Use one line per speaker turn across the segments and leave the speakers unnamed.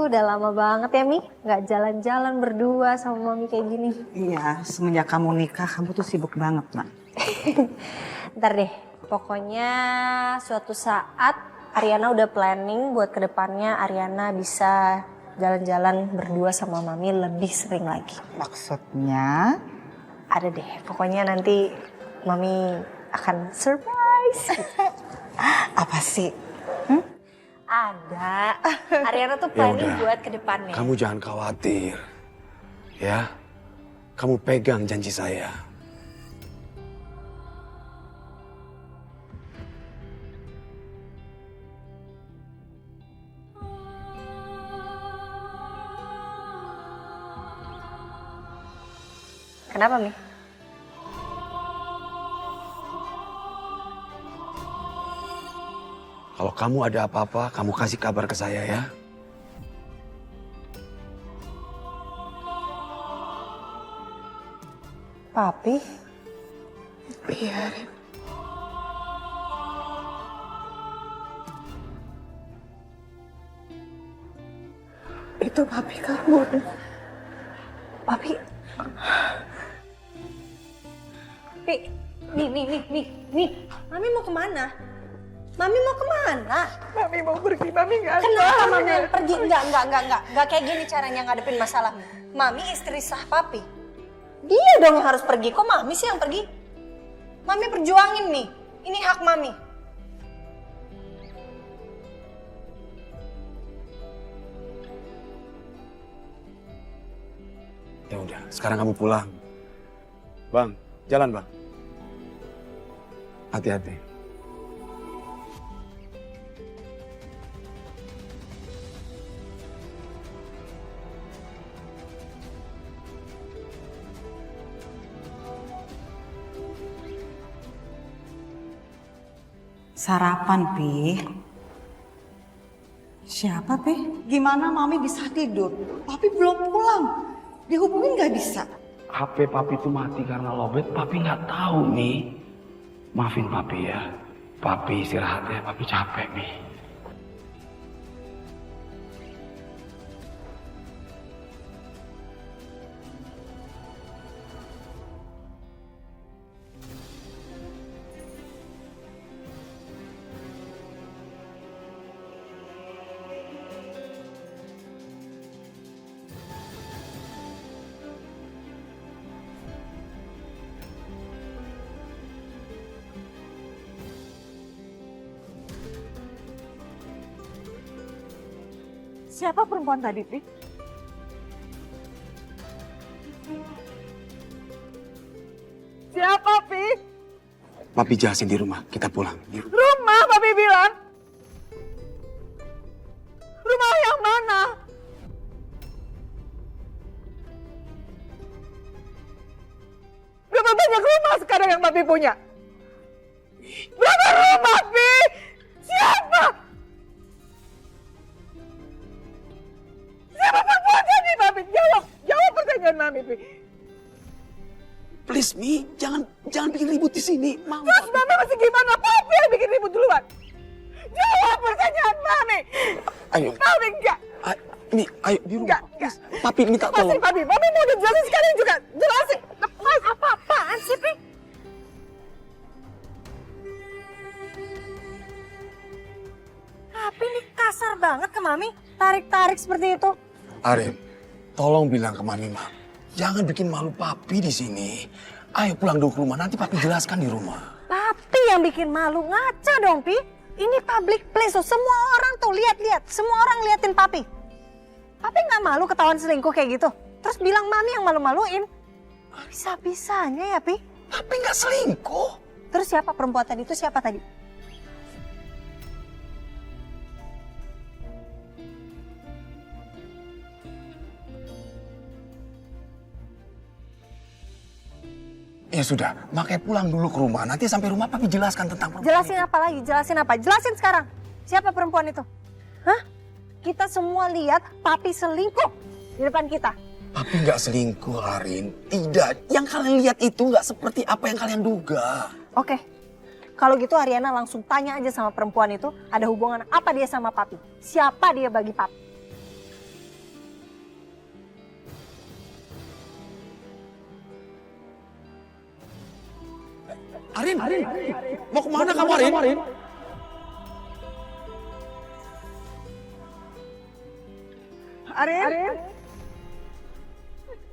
Udah lama banget ya Mi, nggak jalan-jalan berdua sama Mami kayak gini.
Iya, semenjak kamu nikah, kamu tuh sibuk banget, nak.
Ntar deh, pokoknya suatu saat Ariana udah planning buat kedepannya Ariana bisa jalan-jalan berdua sama Mami lebih sering lagi.
Maksudnya?
Ada deh, pokoknya nanti Mami akan surprise.
Apa sih?
Ada. Ariana tuh planning buat kedepannya.
Kamu jangan khawatir. Ya. Kamu pegang janji saya.
Kenapa Mi?
Kalau kamu ada apa-apa, kamu kasih kabar ke saya ya.
Papi?
Iya, itu papi kamu.
Papi? Mi, Mami mau kemana? Mami mau kemana?
Mami mau pergi, Mami nggak.
Kenapa Mami yang pergi? Enggak kayak gini caranya ngadepin masalah. Mami istri sah Papi. Dia dong yang harus pergi, kok Mami sih yang pergi? Mami perjuangin nih, ini hak Mami.
Ya udah, sekarang kamu pulang. Bang, jalan bang. Hati-hati.
Sarapan, Pi. Siapa, Pi? Gimana Mami bisa tidur? Papi belum pulang. Dihubungin nggak bisa.
HP papi itu mati karena lowbat, papi nggak tahu nih. Maafin papi ya. Papi istirahat ya, papi capek nih.
Siapa perempuan tadi, Pi? Siapa, Pi?
Papi jelasin di rumah, kita pulang.
Rumah, Papi bilang. Rumah yang mana? Berapa banyak rumah sekarang yang Papi punya? Berapa rumah, Pi? Siapa? Siapa perempuan tadi, Papi? Jawab pertanyaan Mami, Pi.
Please Mi, jangan bikin ribut di sini. Mau.
Terus Mami masih gimana? Papi yang bikin ribut duluan. Jawab pertanyaan Mami.
Ayo.
Mami enggak.
Mi, ayo di rumah.
Enggak.
Papi minta
Masih
tolong.
Papi mau udah jelasin sekarang juga. Jelasin. Mas, apa-apaan sih, Pi? Papi ini kasar banget ke Mami. Tarik-tarik seperti itu.
Arin, tolong bilang ke Mami Ma. Jangan bikin malu Papi di sini. Ayo pulang dulu ke rumah, nanti Papi jelaskan di rumah.
Papi yang bikin malu, ngaca dong Pi. Ini public place, so semua orang tuh lihat-lihat. Semua orang liatin Papi. Papi nggak malu ketahuan selingkuh kayak gitu? Terus bilang Mami yang malu-maluin. Bisa-bisanya ya Pi.
Papi nggak selingkuh.
Terus siapa perempuan tadi itu siapa tadi?
Ya sudah, makanya pulang dulu ke rumah. Nanti sampai rumah Papi jelaskan tentang perempuan.
Jelasin apa lagi? Jelasin apa? Jelasin sekarang. Siapa perempuan itu? Hah? Kita semua lihat Papi selingkuh di depan kita.
Papi nggak selingkuh, Arin. Tidak. Yang kalian lihat itu nggak seperti apa yang kalian duga.
Oke. Kalau gitu Ariana langsung tanya aja sama perempuan itu ada hubungan apa dia sama Papi. Siapa dia bagi Papi.
Arin, mau kemana kamu Arin?
Arin.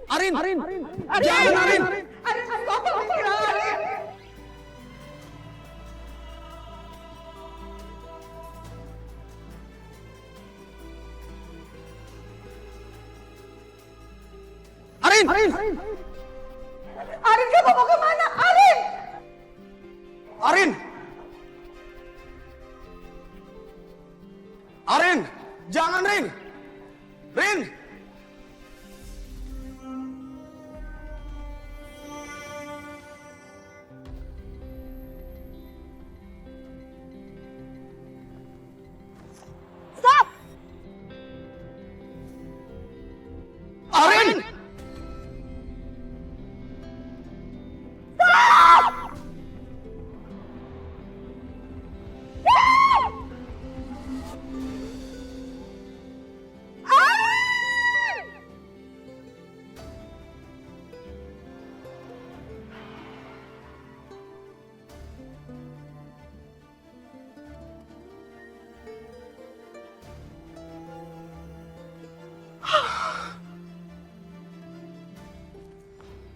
Arin, jangan Arin.
Arin, stop aku bilang Arin.
Arin,
Arin, kamu mau kemana? Arin!
Arin, Arin, jangan Rin, Rin.
Stop!
Arin!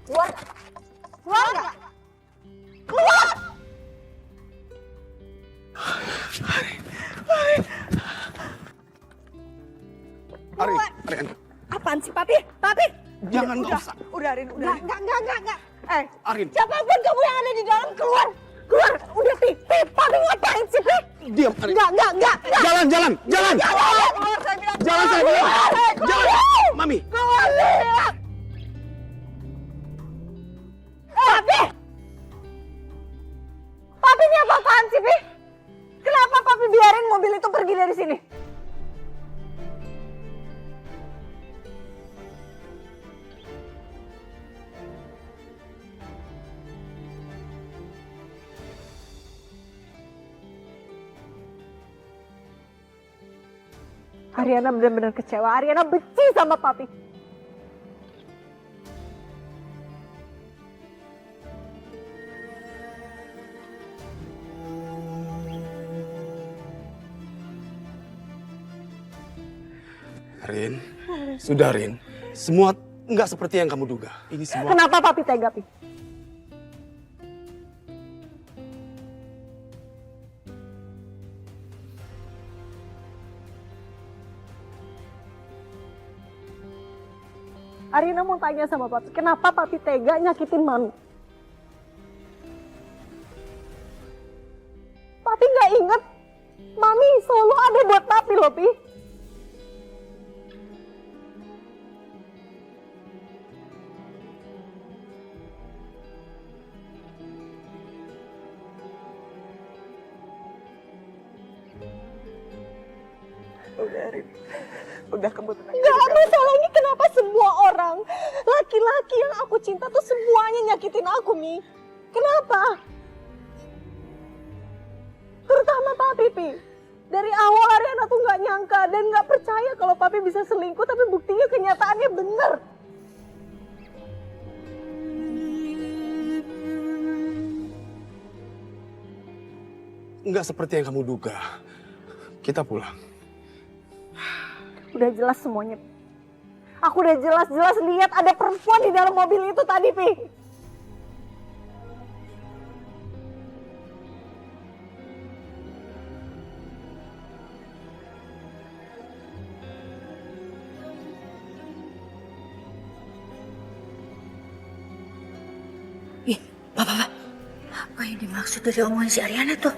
Keluar! Keluar nggak? Keluar!
Arin,
Apaan sih, Papi? Papi!
jangan, nggak usah.
Udah, Arin, udah. Enggak.
Arin,
Siapapun kamu yang ada di dalam, keluar! Keluar! Udah, Pi! Papi ngapain sih, Pi?
diam Arin.
Enggak!
Jalan.
Keluar, saya bilang!
Jalan saya bilang.
Keluar!
Jalan. Mami.
Keluar, saya bilang! Papi! Papi ini apa-apaan sih, Pi? Kenapa Papi biarin mobil itu pergi dari sini? Ariana benar-benar kecewa. Ariana benci sama Papi.
Rin, sudah Rin. Semua nggak seperti yang kamu duga. Ini semua.
Kenapa Papi tega, Pi? Arina mau tanya sama Papi, kenapa Papi tega nyakitin Mami? Papi nggak inget, Mami selalu ada buat Papi loh, Pi. Udah, Arin. Udah, kamu tenang. Gak, masalahnya kenapa semua orang, laki-laki yang aku cinta tuh semuanya nyakitin aku, Mi. Kenapa? Terutama Papi, Pi. Dari awal Ariana tuh gak nyangka dan gak percaya kalau Papi bisa selingkuh, tapi buktinya kenyataannya bener.
Nggak seperti yang kamu duga. Kita pulang.
Udah jelas semuanya. Aku udah jelas-jelas lihat ada perempuan di dalam mobil itu tadi, Pi.
Bapak, apa yang dimaksud dari omongan si Ariana tuh?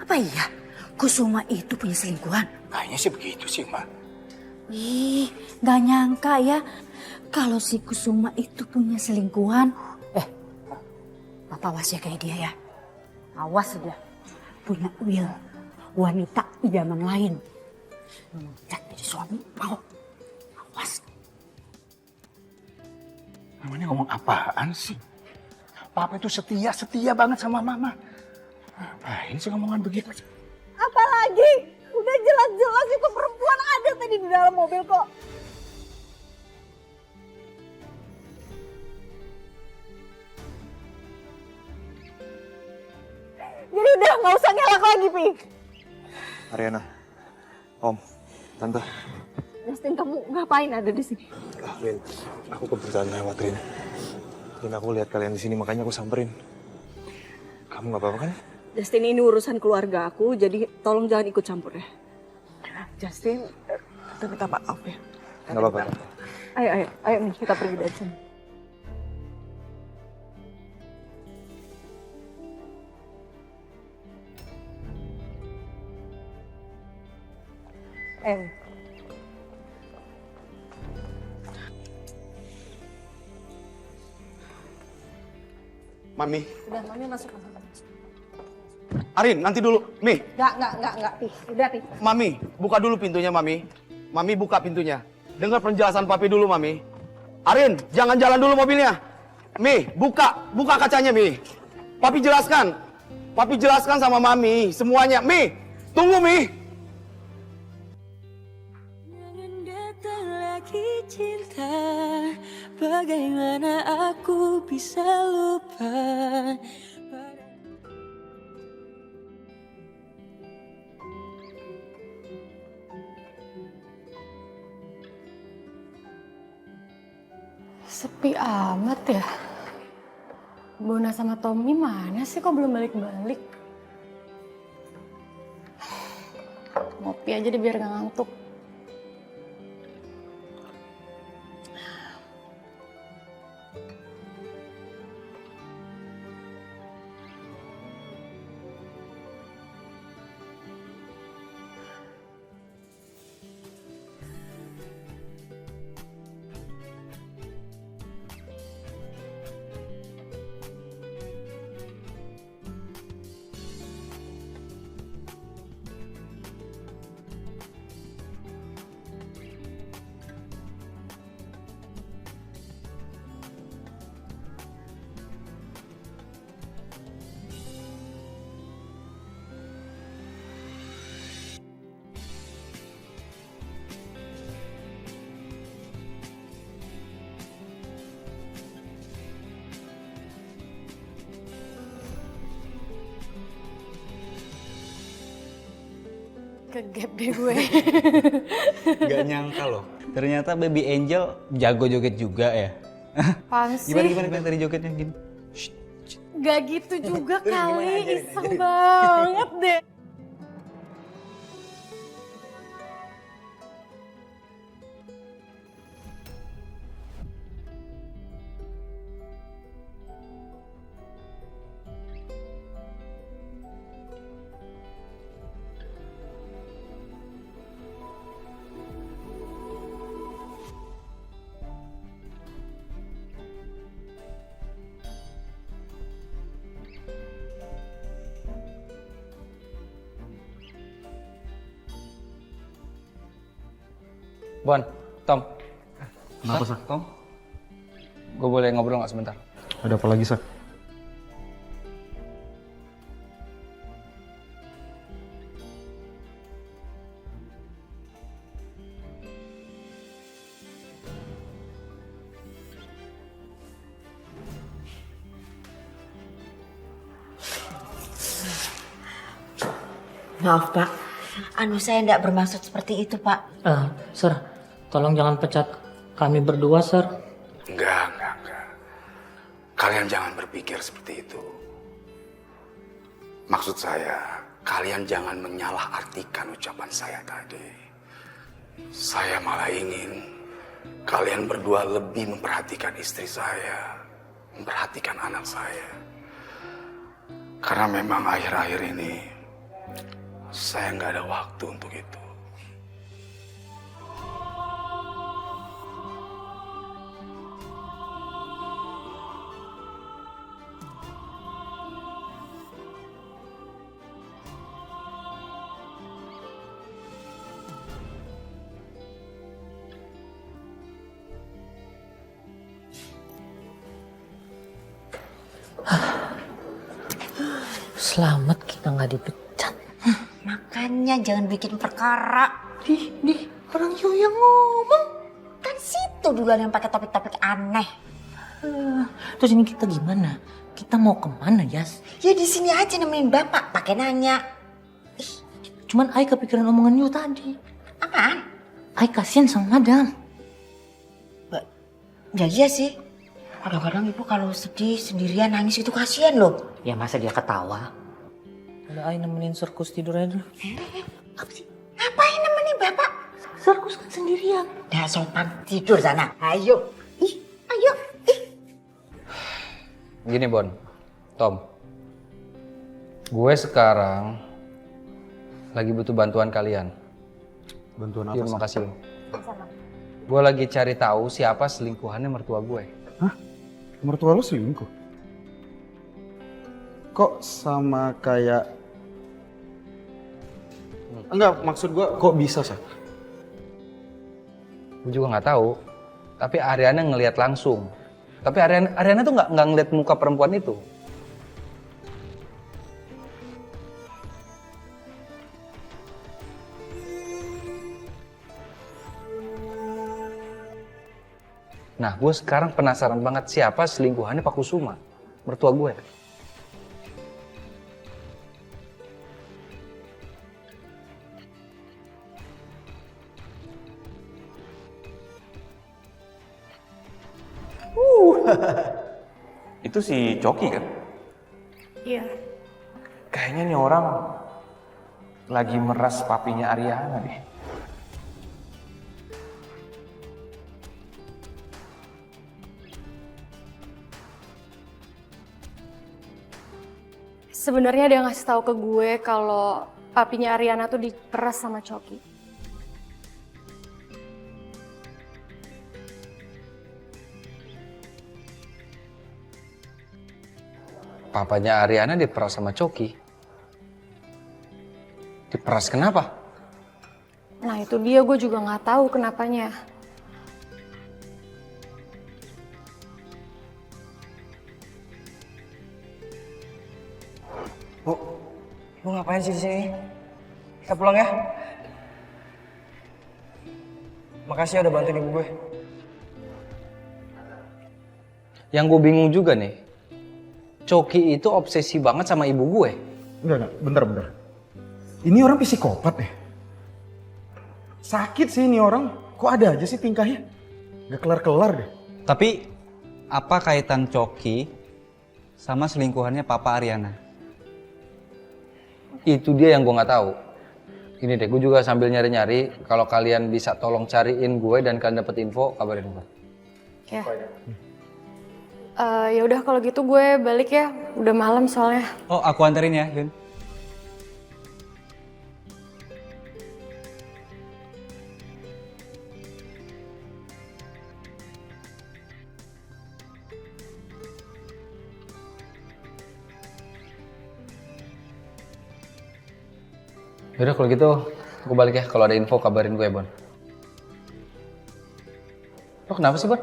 Apa iya Kusuma itu punya selingkuhan?
Kayaknya sih begitu sih, Mbak.
Ih, gak nyangka ya kalau si Kusuma itu punya selingkuhan. Papa awas ya kayak dia ya. Awas dia. Punya Will, wanita idaman lain. Mencet jadi suami, mau. Awas.
Namanya ngomong apaan sih? Papa itu setia banget sama Mama. Ngapain sih ngomongan begitu?
Apalagi? Udah jelas-jelas itu perempuan ada tadi di dalam mobil kok. Jadi udah nggak usah ngelak lagi, Pi.
Ariana, Om, Tante.
Justin, kamu ngapain ada di sini?
Rin, aku kebetulan lewat, Rin. Dan aku lihat kalian di sini, makanya aku samperin. Kamu nggak apa-apa kan?
Justin, ini urusan keluarga aku, jadi tolong jangan ikut campur ya. Justin, kita minta maaf ya.
Nggak apa-apa.
Ayo nih, kita pergi dari sini.
Mami.
Udah, Mami masuk.
Arin, nanti dulu. Mi,
Enggak, Pi. Udah, Pi.
Mami, buka dulu pintunya, Mami. Mami, buka pintunya. Dengar penjelasan Papi dulu, Mami. Arin, jangan jalan dulu mobilnya. Mi, buka kacanya, Mi. Papi jelaskan sama Mami semuanya. Mi, tunggu, Mi.
Jangan datang lagi cinta, bagaimana aku bisa lupa.
Sepi amat ya. Bona sama Tommy mana sih kok belum balik-balik? Ngopi aja deh biar gak ngantuk. Kegap deh gue.
Gak nyangka loh, ternyata Baby Angel jago joget juga ya.
Apaan sih?
Gimana tadi jogetnya gini?
Gak gitu juga kali, iseng banget deh.
Bon, Tom.
Kenapa, Sak? Tom?
Gue boleh ngobrol nggak sebentar?
Ada apa lagi, Sak?
Maaf Pak, saya tidak bermaksud seperti itu Pak.
Sir, tolong jangan pecat kami berdua, Sir.
Enggak. Kalian jangan berpikir seperti itu. Maksud saya, kalian jangan menyalahartikan ucapan saya tadi. Saya malah ingin kalian berdua lebih memperhatikan istri saya, memperhatikan anak saya. Karena memang akhir-akhir ini saya nggak ada waktu untuk itu.
Selamat kita nggak dipecat.
Makanya jangan bikin perkara.
Orang Yu yang ngomong.
Kan situ duluan yang pakai topik-topik aneh.
Terus ini kita gimana? Kita mau kemana, Yas?
Ya di sini aja nemenin bapak, pakai nanya.
Cuman Ai kepikiran omongan you tadi.
Apaan?
Ai kasihan sama madam.
Ya iya sih. Kadang-kadang ibu kalau sedih sendirian nangis itu kasihan loh.
Ya masa dia ketawa? Udah Ai nemenin Sirkus tidur aja.
Apa sih? Ngapain nemenin bapak?
Sirkus kan sendirian.
Dah sopan tidur sana. Ayo. Ayo.
Gini Bon, Tom. Gue sekarang lagi butuh bantuan kalian.
Bantuan apa?
Terima kasih. Gue lagi cari tahu siapa selingkuhannya mertua gue.
Hah? Mertua lo selingkuh? Kok sama kayak... Enggak, maksud gua kok bisa, Sa?
Gue juga nggak tahu. Tapi Ariana ngelihat langsung. Tapi Ariana tuh nggak ngeliat muka perempuan itu. Nah, gue sekarang penasaran banget siapa selingkuhannya Pak Kusuma, mertua gue.
Itu si Coki kan?
Iya.
Kayaknya nih orang lagi meras papinya Ariana deh.
Sebenarnya dia ngasih tahu ke gue kalau papinya Ariana tuh diperas sama Coki.
Papanya Ariana diperas sama Coki. Diperas kenapa?
Nah itu dia, gue juga nggak tahu kenapanya.
Bu, lu ngapain sih di sini? Kita pulang ya. Makasih ya udah bantuin ibu gue.
Yang gue bingung juga nih, Coki itu obsesi banget sama ibu gue.
Enggak, bentar. Ini orang psikopat ya? Sakit sih ini orang, kok ada aja sih tingkahnya? Gak kelar-kelar deh.
Tapi apa kaitan Coki sama selingkuhannya Papa Ariana?
Itu dia yang gue nggak tahu. Ini deh, gue juga sambil nyari-nyari. Kalau kalian bisa tolong cariin gue dan kalian dapet info, kabarin gue.
Ya. Ya udah kalau gitu gue balik ya. Udah malam soalnya.
Oh, aku anterin ya, Yun.
Yaudah kalau gitu, gue balik ya. Kalau ada info kabarin gue, Bon. Lo kenapa sih, Bon?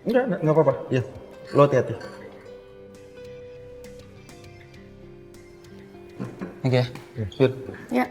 Enggak apa-apa. Iya, lo hati-hati.
Oke, Yun.
Ya.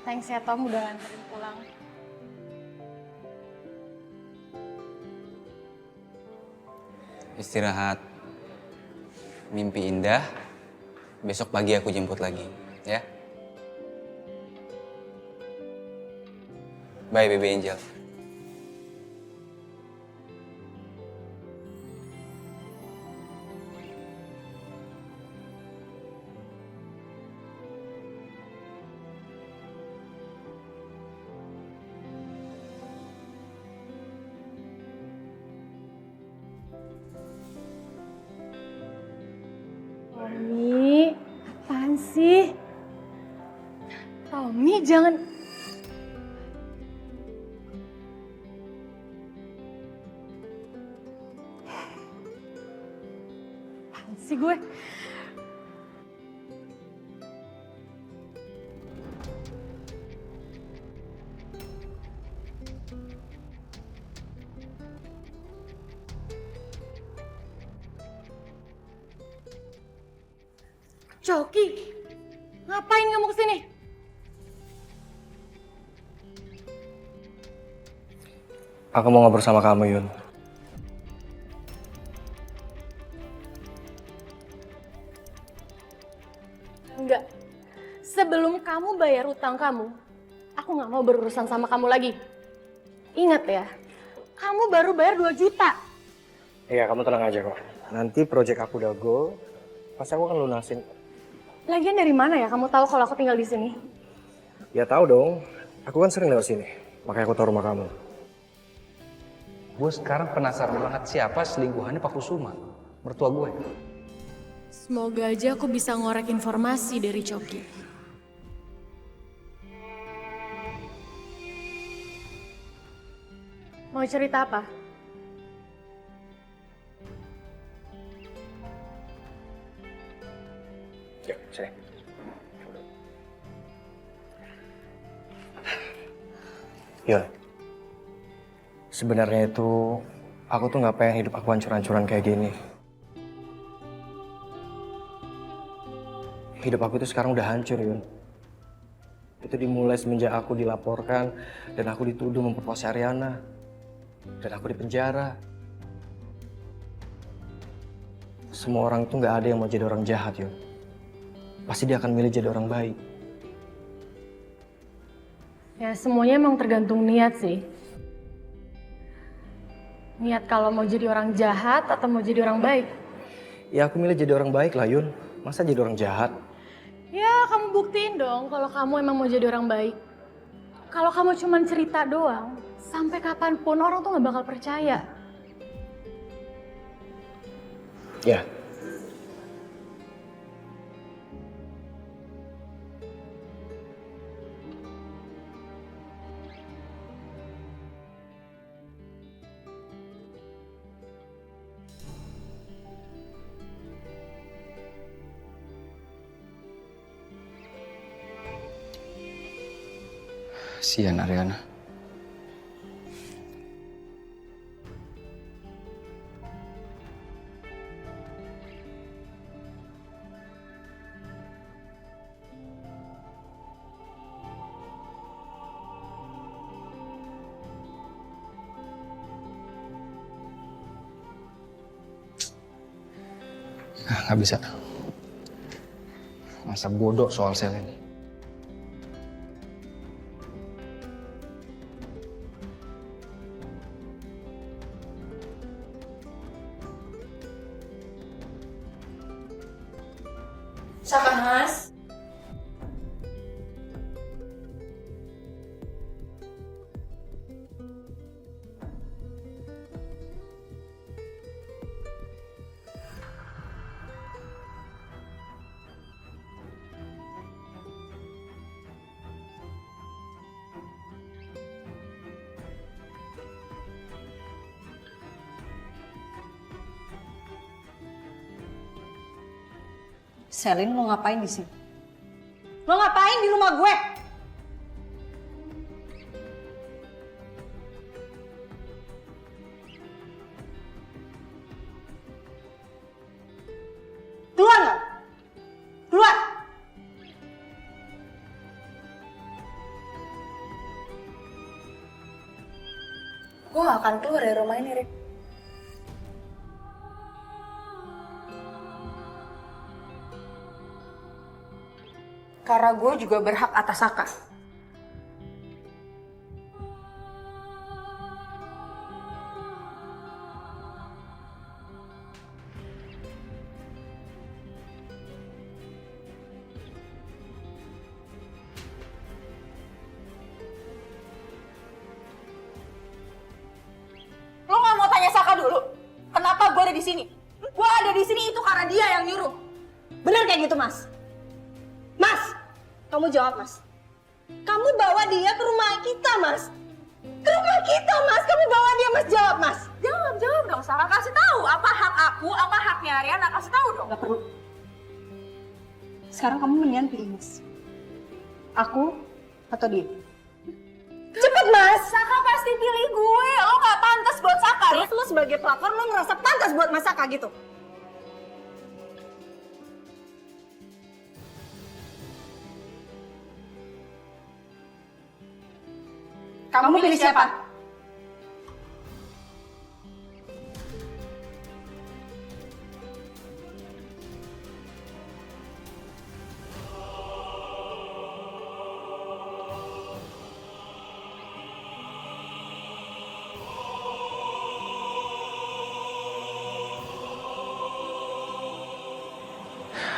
Thanks ya Tom udah anterin pulang.
Istirahat, mimpi indah, besok pagi aku jemput lagi, ya. Bye baby angel.
Tommy, apaan sih? Tommy, jangan... Apaan sih gue? Coki, ngapain kamu kesini?
Aku mau ngobrol sama kamu, Yun.
Enggak. Sebelum kamu bayar utang kamu, aku nggak mau berurusan sama kamu lagi. Ingat ya, kamu baru bayar 2 juta.
Iya, kamu tenang aja kok. Nanti project aku udah go, pasti aku akan lunasin.
Lagian dari mana ya kamu tahu kalau aku tinggal di sini?
Ya tahu dong, aku kan sering lewat sini. Makanya aku tahu rumah kamu.
Gue sekarang penasaran banget siapa selingkuhannya Pak Kusuma, mertua gue.
Semoga aja aku bisa ngorek informasi dari Coki. Mau cerita apa?
Ya, sini. Yun, sebenarnya itu aku tuh nggak pengen hidup aku hancur-hancuran kayak gini. Hidup aku tuh sekarang udah hancur, Yun. Itu dimulai semenjak aku dilaporkan dan aku dituduh memperkosa Ariana. Dan aku dipenjara. Semua orang tuh nggak ada yang mau jadi orang jahat, Yun. Pasti dia akan milih jadi orang baik.
Ya semuanya emang tergantung niat sih. Niat kalau mau jadi orang jahat atau mau jadi orang baik.
Ya aku milih jadi orang baik lah, Yun. Masa jadi orang jahat?
Ya kamu buktiin dong kalau kamu emang mau jadi orang baik. Kalau kamu cuma cerita doang, sampai kapanpun orang tuh gak bakal percaya.
Ya.
Kasian Ariana. Nggak bisa. Masa bodoh soal sel ini.
Siapa Mas?
Selin, lo ngapain di sini? Lo ngapain di rumah gue? Keluar nggak? Keluar!
Gue gak akan keluar dari rumah ini, Rik. Karena gue juga berhak atas Saka.
Lo nggak mau tanya Saka dulu? Kenapa gue ada di sini? Gue ada di sini itu karena dia yang nyuruh. Bener kayak gitu, Mas? Mas, kamu jawab, Mas. Kamu bawa dia ke rumah kita, Mas. Ke rumah kita, Mas. Kamu bawa dia, Mas. Jawab, Mas. Jawab dong, Saka. Kasih tahu apa hak aku, apa haknya Ariana. Kasih tahu dong. Gak perlu. Sekarang kamu mendingan pilih, Mas. Aku atau dia? Cepet, Mas. Saka pasti pilih gue. Lo gak pantas buat Saka. Terus lo sebagai pelakor lo ngerasa pantas buat Mas Saka gitu? Kamu pilih siapa?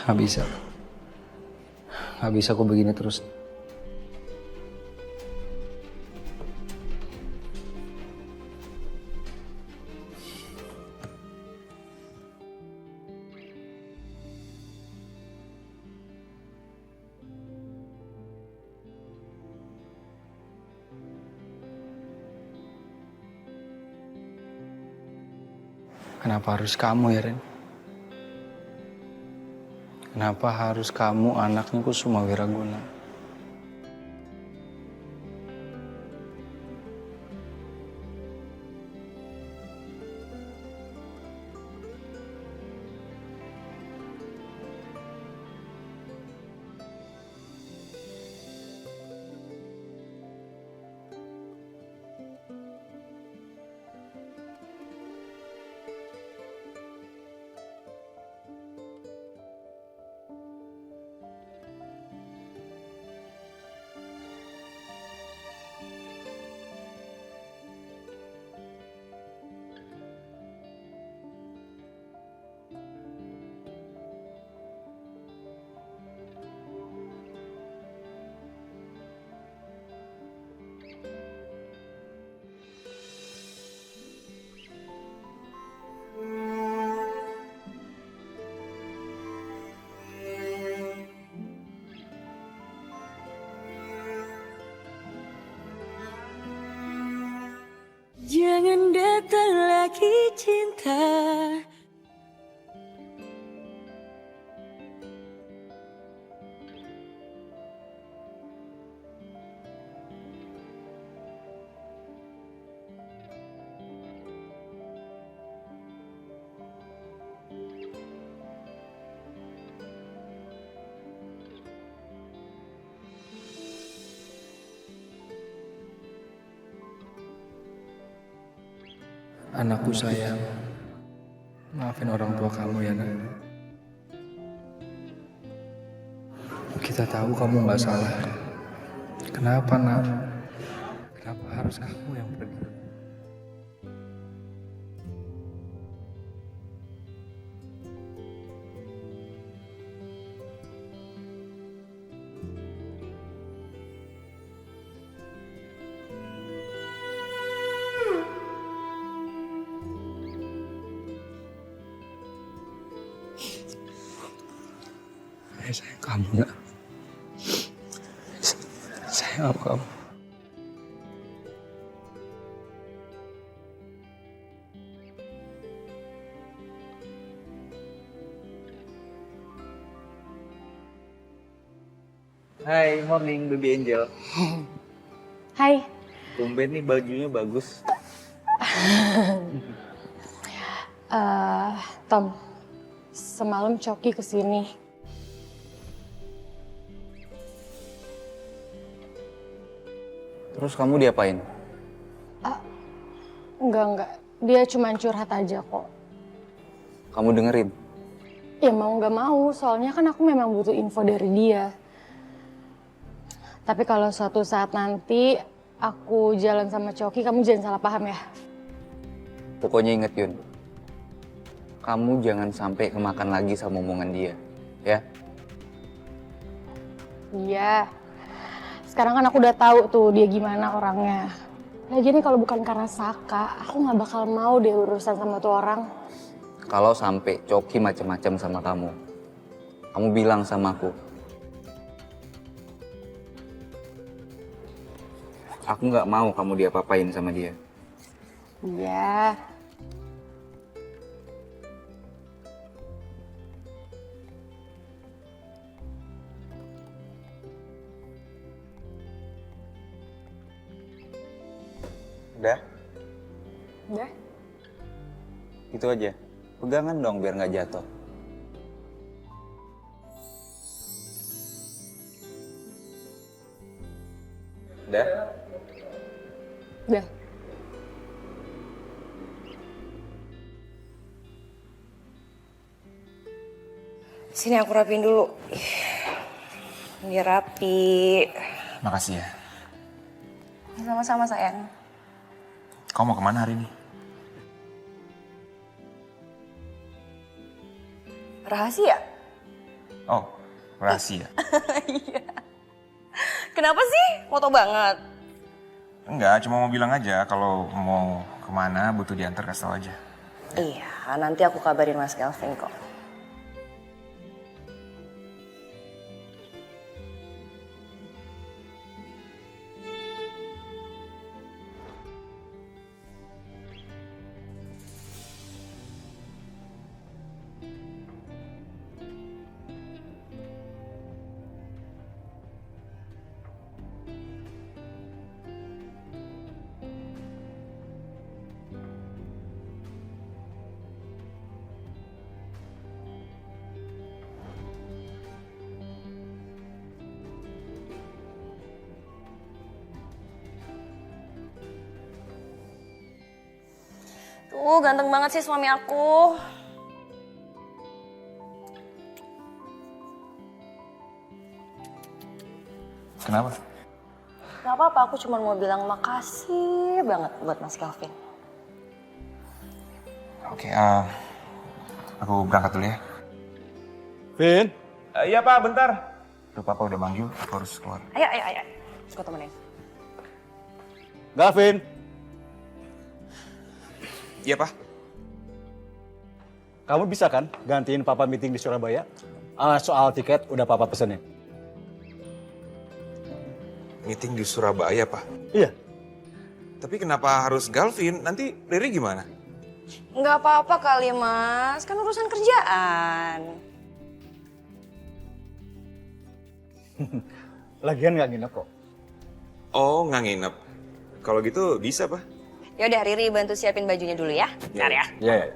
Gak bisa. Gak bisa aku begini terus. Kenapa harus kamu ya, Ren? Kenapa harus kamu anaknya Kusuma Wiraguna?
Jangan datang lagi cinta.
Anakku sayang, maafin orang tua kamu ya, Nak. Kita tahu kamu nggak salah. Kenapa, Nak? Kenapa harus aku yang pergi? Saya sayang kamu, Nak. Sayang sama kamu.
Hai, morning baby angel.
Hai.
Tumben nih bajunya bagus.
Tom, semalam Coki kesini.
Terus kamu diapain?
Enggak. Dia cuma curhat aja kok.
Kamu dengerin?
Ya mau nggak mau, soalnya kan aku memang butuh info dari dia. Tapi kalau suatu saat nanti aku jalan sama Coki, kamu jangan salah paham ya.
Pokoknya inget Yun, kamu jangan sampai kemakan lagi sama omongan dia, ya?
Iya. Sekarang kan aku udah tahu tuh dia gimana orangnya. Lagi nih kalau bukan karena Saka, aku nggak bakal mau deh urusan sama tuh orang.
Kalau sampai Coki macam-macam sama kamu bilang sama aku. Aku nggak mau kamu diapa-apain sama dia.
Iya.
Udah?
Udah.
Itu aja. Pegangan dong biar nggak jatuh. Udah?
Udah.
Sini aku rapiin dulu. Biar rapi.
Makasih ya.
Sama-sama sayang.
Kamu mau kemana hari ini?
Rahasia?
Oh, rahasia.
Iya. Kenapa sih? Foto banget.
Enggak, cuma mau bilang aja kalau mau kemana butuh diantar kasih tau aja.
Iya, nanti aku kabarin Mas Kelvin kok. Tuh, ganteng banget sih suami aku.
Kenapa?
Gak apa-apa, aku cuma mau bilang makasih banget buat Mas Kelvin.
Oke, aku berangkat dulu ya.
Vin?
Iya Pak, bentar. Tuh Papa udah manggil, aku harus keluar.
Ayo. Aku temenin.
Gavin.
Iya Pak.
Kamu bisa kan gantiin Papa meeting di Surabaya? Soal tiket udah Papa pesenin.
Meeting di Surabaya Pak?
Iya.
Tapi kenapa harus Galvin? Nanti Riri gimana?
Nggak apa-apa kali Mas, kan urusan kerjaan.
Lagian nggak nginep kok.
Oh, nggak nginep. Kalau gitu bisa Pak?
Yaudah Riri bantu siapin bajunya dulu ya. Bentar ya.
Iya.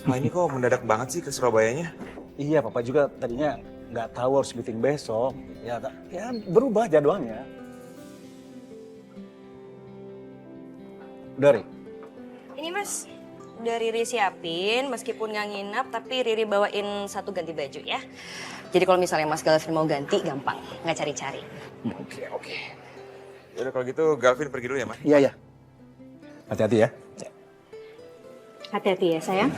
Nah ini kok mendadak banget sih ke Surabayanya?
Iya, Papa juga tadinya nggak tahu harus meeting besok. Ya berubah jadwalnya. Udah, Ri?
Ini Mas, udah Riri siapin, meskipun nggak nginep, tapi Riri bawain satu ganti baju ya. Jadi kalau misalnya Mas Galvin mau ganti, gampang, nggak cari-cari.
Oke. Yaudah kalau gitu Galvin pergi dulu ya, Mas?
Iya. Hati-hati ya.
Hati-hati ya sayang.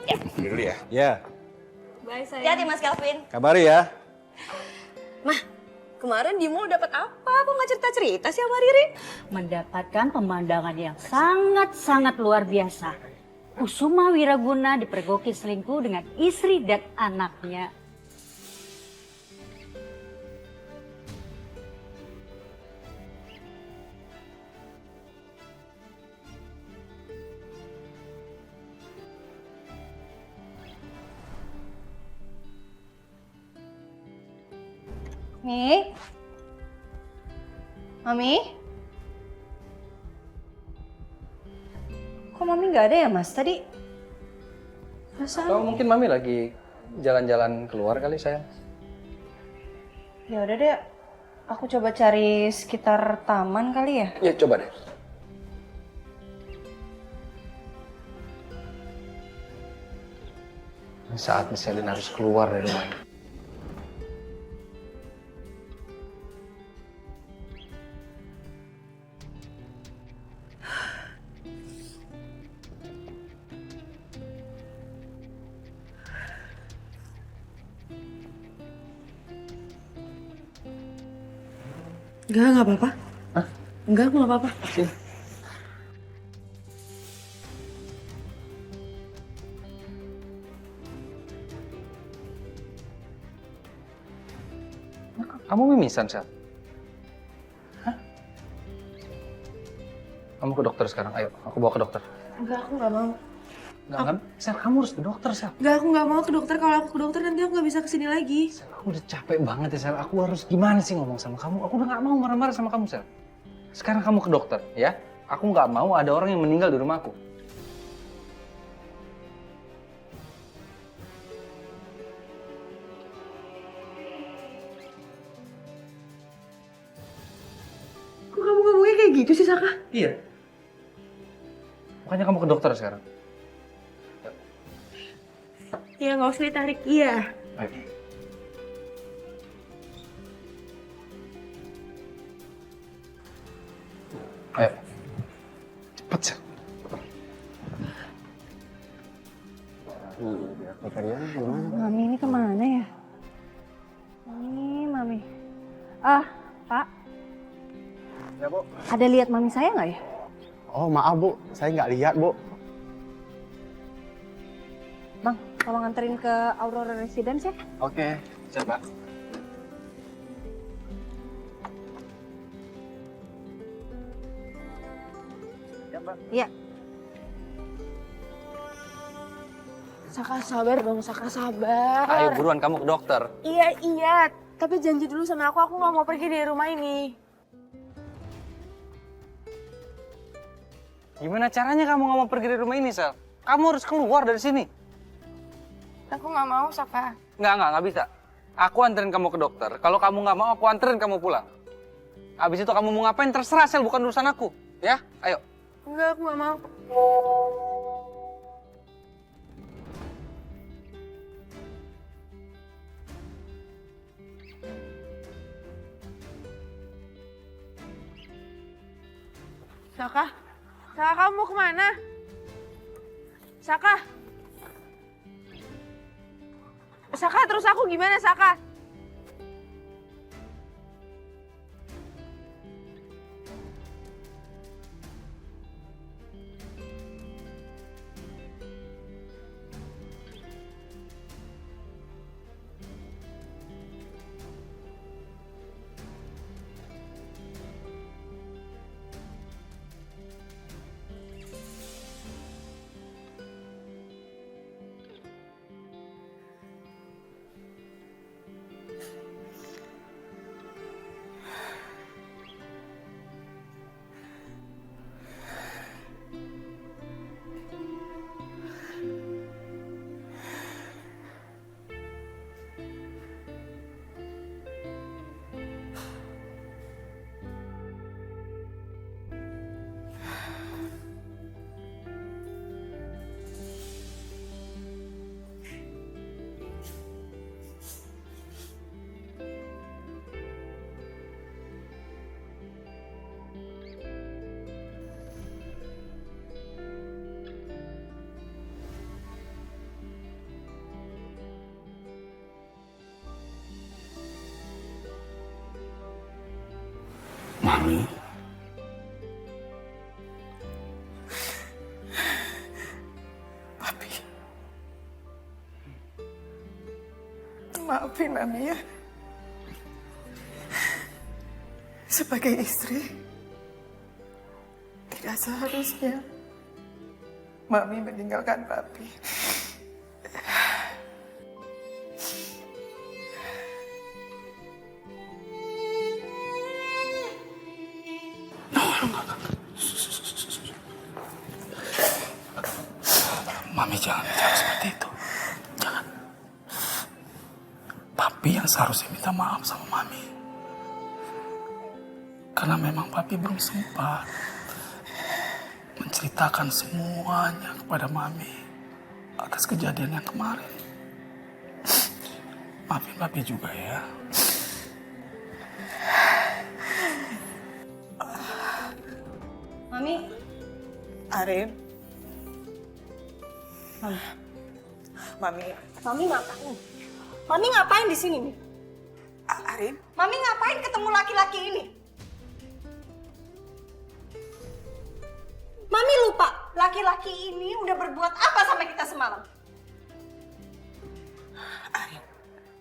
Pergi dulu ya.
Iya.
Bye sayang. Hati-hati Mas Galvin.
Kabari ya.
Mah, kemarin di mall dapat apa? Kok nggak cerita-cerita sih sama Riri?
Mendapatkan pemandangan yang sangat-sangat luar biasa. Kusuma Wiraguna dipergoki selingkuh dengan istri dan anaknya.
Mi? Mami? Kok Mami nggak ada ya, Mas? Tadi perasaan...
Atau mungkin Mami lagi jalan-jalan keluar kali sayang.
Ya udah deh.
Aku coba cari sekitar taman kali ya?
Ya coba deh. Saatnya Selin harus keluar dari rumah ini.
Enggak apa-apa.
Hah?
Enggak, aku nggak apa-apa.
Sini. Kamu mimisan, Sel? Hah? Kamu ke dokter sekarang. Ayo, aku bawa ke dokter.
Enggak, aku nggak mau.
Enggak, Sel, kamu harus ke dokter, Sel.
Enggak, aku nggak mau ke dokter. Kalau aku ke dokter nanti aku nggak bisa kesini lagi.
Sel, aku udah capek banget ya, Sel. Aku harus gimana sih ngomong sama kamu? Aku udah nggak mau marah-marah sama kamu, Sel. Sekarang kamu ke dokter, ya. Aku nggak mau ada orang yang meninggal di rumahku.
Kok kamu ngomongnya kayak gitu sih, Saka?
Iya. Makanya kamu ke dokter sekarang.
Iya, nggak usah ditarik. Iya.
Ayo. Ayo. Cepet, Sel.
Mami ini kemana ya? Mami. Pak.
Ya, Bu.
Ada lihat mami saya nggak ya?
Oh, maaf, Bu. Saya nggak lihat, Bu.
Bang, tolong anterin ke Aurora Residence ya.
Oke, siap, Pak.
Ya, Bang. Iya.
Saka sabar dong, Saka sabar.
Ayo buruan kamu ke dokter.
Iya. Tapi janji dulu sama aku nggak mau pergi dari rumah ini.
Gimana caranya kamu nggak mau pergi dari rumah ini, Sel? Kamu harus keluar dari sini.
Aku nggak mau, Saka.
Nggak bisa. Aku anterin kamu ke dokter. Kalau kamu nggak mau, aku anterin kamu pulang. Abis itu kamu mau ngapain, terserah, Sel. Bukan urusan aku. Ya, ayo.
Enggak, aku nggak mau. Saka? Saka, kamu mau kemana? Saka? Saka, terus aku gimana, Saka?
Mami.
Papi. Maafin Mami ya. Sebagai istri, tidak seharusnya Mami meninggalkan Papi.
Mami jangan seperti itu. Jangan. Papi yang seharusnya minta maaf sama Mami. Karena memang papi belum sempat menceritakan semuanya kepada mami atas kejadian yang kemarin. Maafin papi juga ya.
Mami.
Arin. Mami.
Mami ngapain? Mami ngapain di sini, Mi?
Arin.
Mami ngapain ketemu laki-laki ini? Mami lupa, laki-laki ini udah berbuat apa sama kita semalam?
Arin,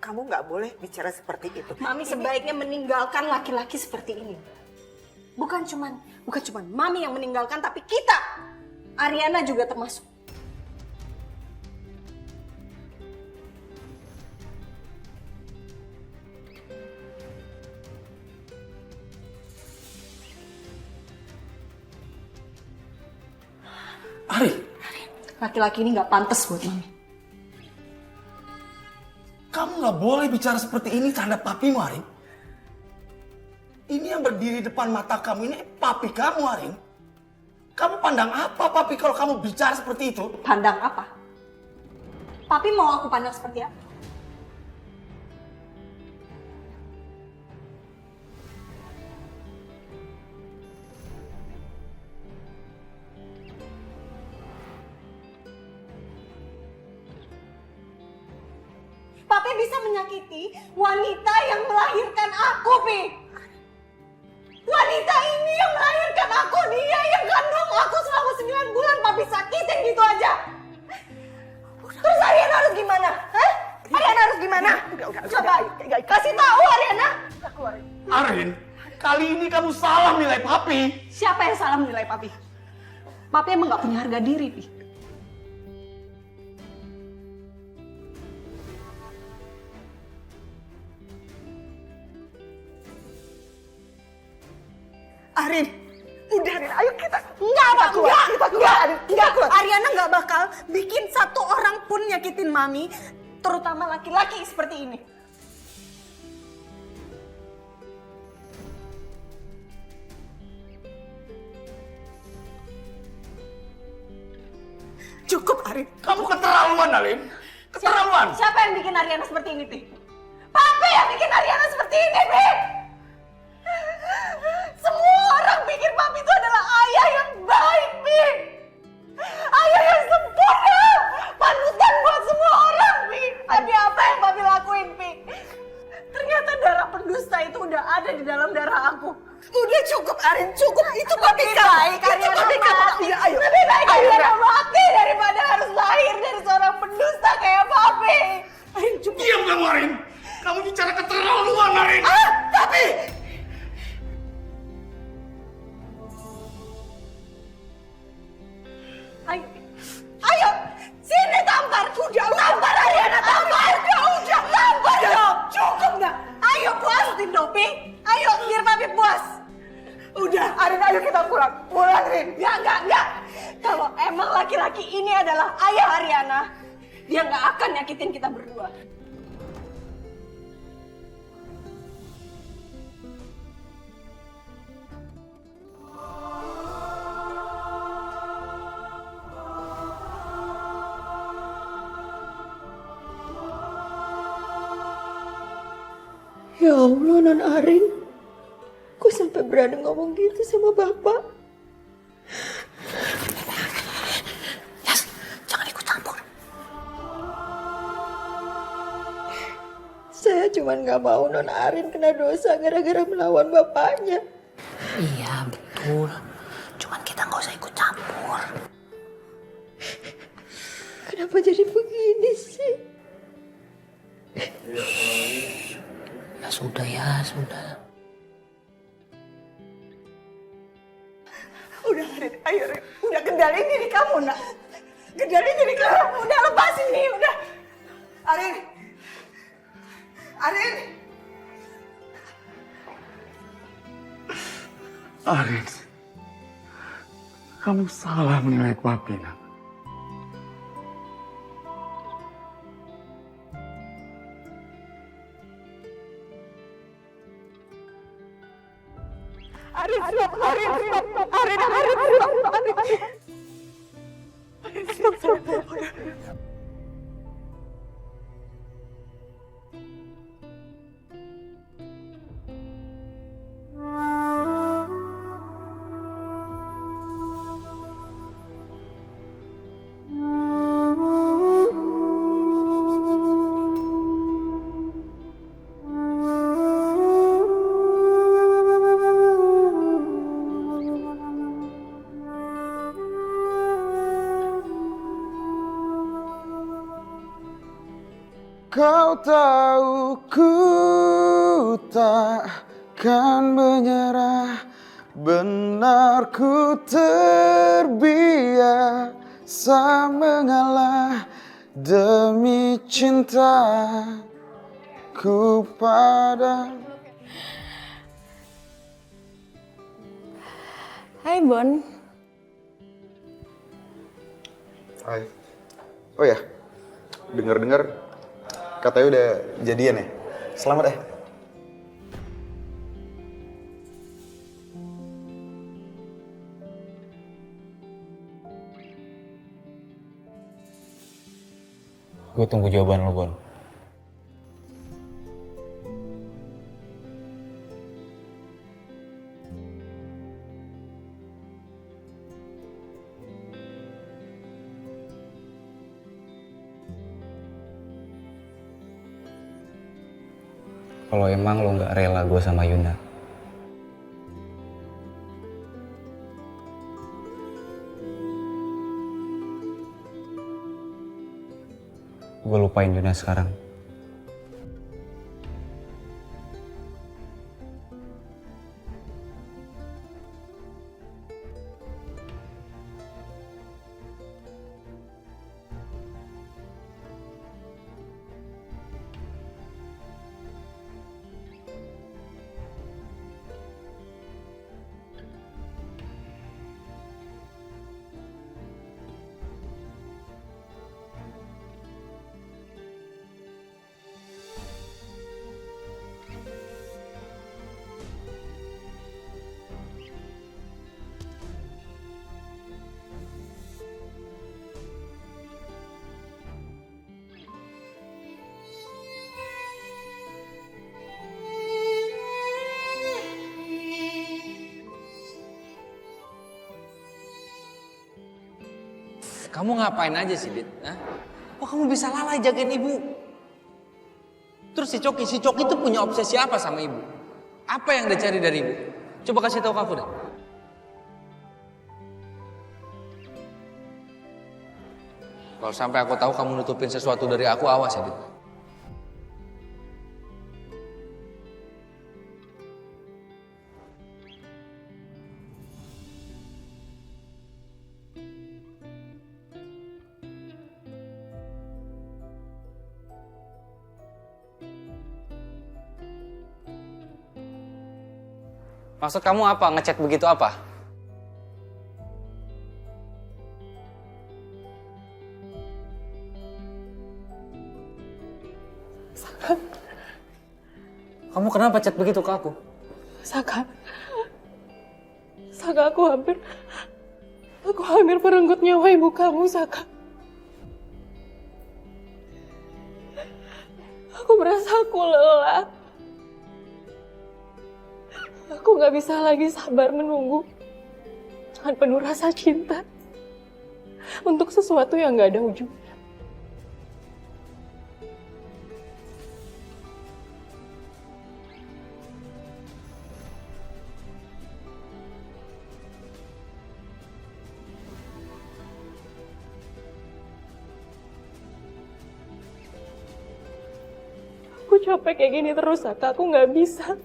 kamu nggak boleh bicara seperti itu.
Mami sebaiknya meninggalkan laki-laki seperti ini. Bukan cuman Mami yang meninggalkan, tapi kita, Ariana juga termasuk.
Arin,
laki-laki ini nggak pantas buat Mami.
Kamu nggak boleh bicara seperti ini terhadap papimu, Arin. Ini yang berdiri depan mata kamu ini papi kamu, Arin. Kamu pandang apa papi kalau kamu bicara seperti itu?
Pandang apa? Papi mau aku pandang seperti apa? Papi bisa menyakiti wanita yang melahirkan aku, Pi. Wanita ini yang melahirkan aku, dia yang kandung aku selama 9 bulan, Papi sakitin gitu aja. Terus Ariana harus gimana? Hah? Ariana harus gimana? Coba, kasih tahu Ariana.
Arin, kali ini kamu salah nilai papi.
Siapa yang salah menilai Papi? Papi emang gak punya harga diri, Pi.
Arin, udah Arin, ayo kita
Enggak. Ariana nggak bakal bikin satu orang pun nyakitin Mami, terutama laki-laki seperti ini.
Cukup, Arin.
Kamu keterlaluan, Arin. Keterlaluan.
Siapa yang bikin Ariana seperti ini, Pi? Papi yang bikin Ariana seperti ini, Pi! Semua orang pikir Papi itu adalah ayah yang baik, Pi! Ayah yang sempurna! Panutan buat semua orang, Pi! Tapi apa yang Papi lakuin, Pi? Ternyata darah pendusta itu udah ada di dalam darah aku.
Udah cukup, Arin, cukup. Itu papi kamu.
Baik, Ariana mati.
Iya, ayo.
Lebih baik
Ayo,
Ariana
Nak.
mati daripada harus lahir dari seorang pendusta kayak Papi.
Arin, cukup.
Diam kamu, Arin. Kamu bicara keterlaluan, Arin.
Papi!
Ayo, ayo, sini tampar. Tampar Ariana, tampar. Udah, tampar dong. Cukup nggak? Ayo puasin dong, Pi. Ayo, biar Papi puas.
Udah, Arin, ayo kita pulang. Pulang, Rin.
Enggak. Kalau emang laki-laki ini adalah ayah Ariana, dia nggak akan nyakitin kita berdua.
Ya Allah, Non Arin. Kok sampai berani ngomong gitu sama Bapak?
Jangan ikut campur.
Saya cuma nggak mau Non Arin kena dosa gara-gara melawan bapaknya.
Iya, betul. Cuman kita nggak usah ikut campur.
Kenapa jadi begini sih?
Ya sudah.
Udah, Arin, ayo, Arin. Udah kendaliin diri kamu, nak. Kendaliin diri kamu. Udah, lepasin nih, udah. Arin. Arin.
Arin, kamu salah menilai papi, nak.
Arin, stop, Arin, stop, Arin, stop, Arin, stop.
Kau tahu ku takkan menyerah. Benar ku terbiasa mengalah demi cintaku pada.
Hai Bon.
Hai. Oh ya, dengar-dengar katanya udah jadian ya? Selamat ya.
Gue tunggu jawaban lo, Bon. Kalau emang lo nggak rela gue sama Yuna, gue lupain Yuna sekarang.
Kamu ngapain aja sih, Dit? Hah? Kok kamu bisa lalai jagain ibu? Terus si Coki itu punya obsesi apa sama ibu? Apa yang dia cari dari ibu? Coba kasih tahu ke aku deh. Kalau sampai aku tahu kamu nutupin sesuatu dari aku, awas ya, Dit. Maksud kamu apa? Ngechat begitu apa?
Saka.
Kamu kenapa chat begitu ke aku?
Saka. Saka, aku hampir merenggut nyawa ibu kamu, Saka. Aku merasa aku lelah. Aku gak bisa lagi sabar menunggu dengan penuh rasa cinta untuk sesuatu yang gak ada ujungnya. Aku capek kayak gini terus, Saka. Aku gak bisa.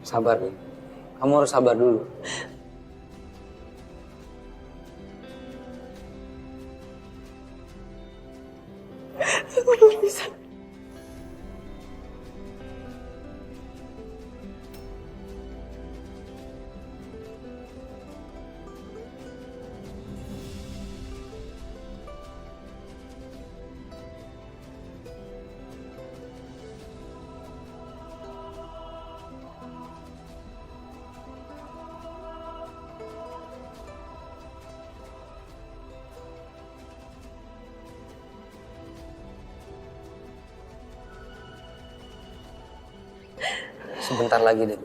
Sabar, Dit. Kamu harus sabar dulu.
Aku belum bisa.
Sebentar lagi deh.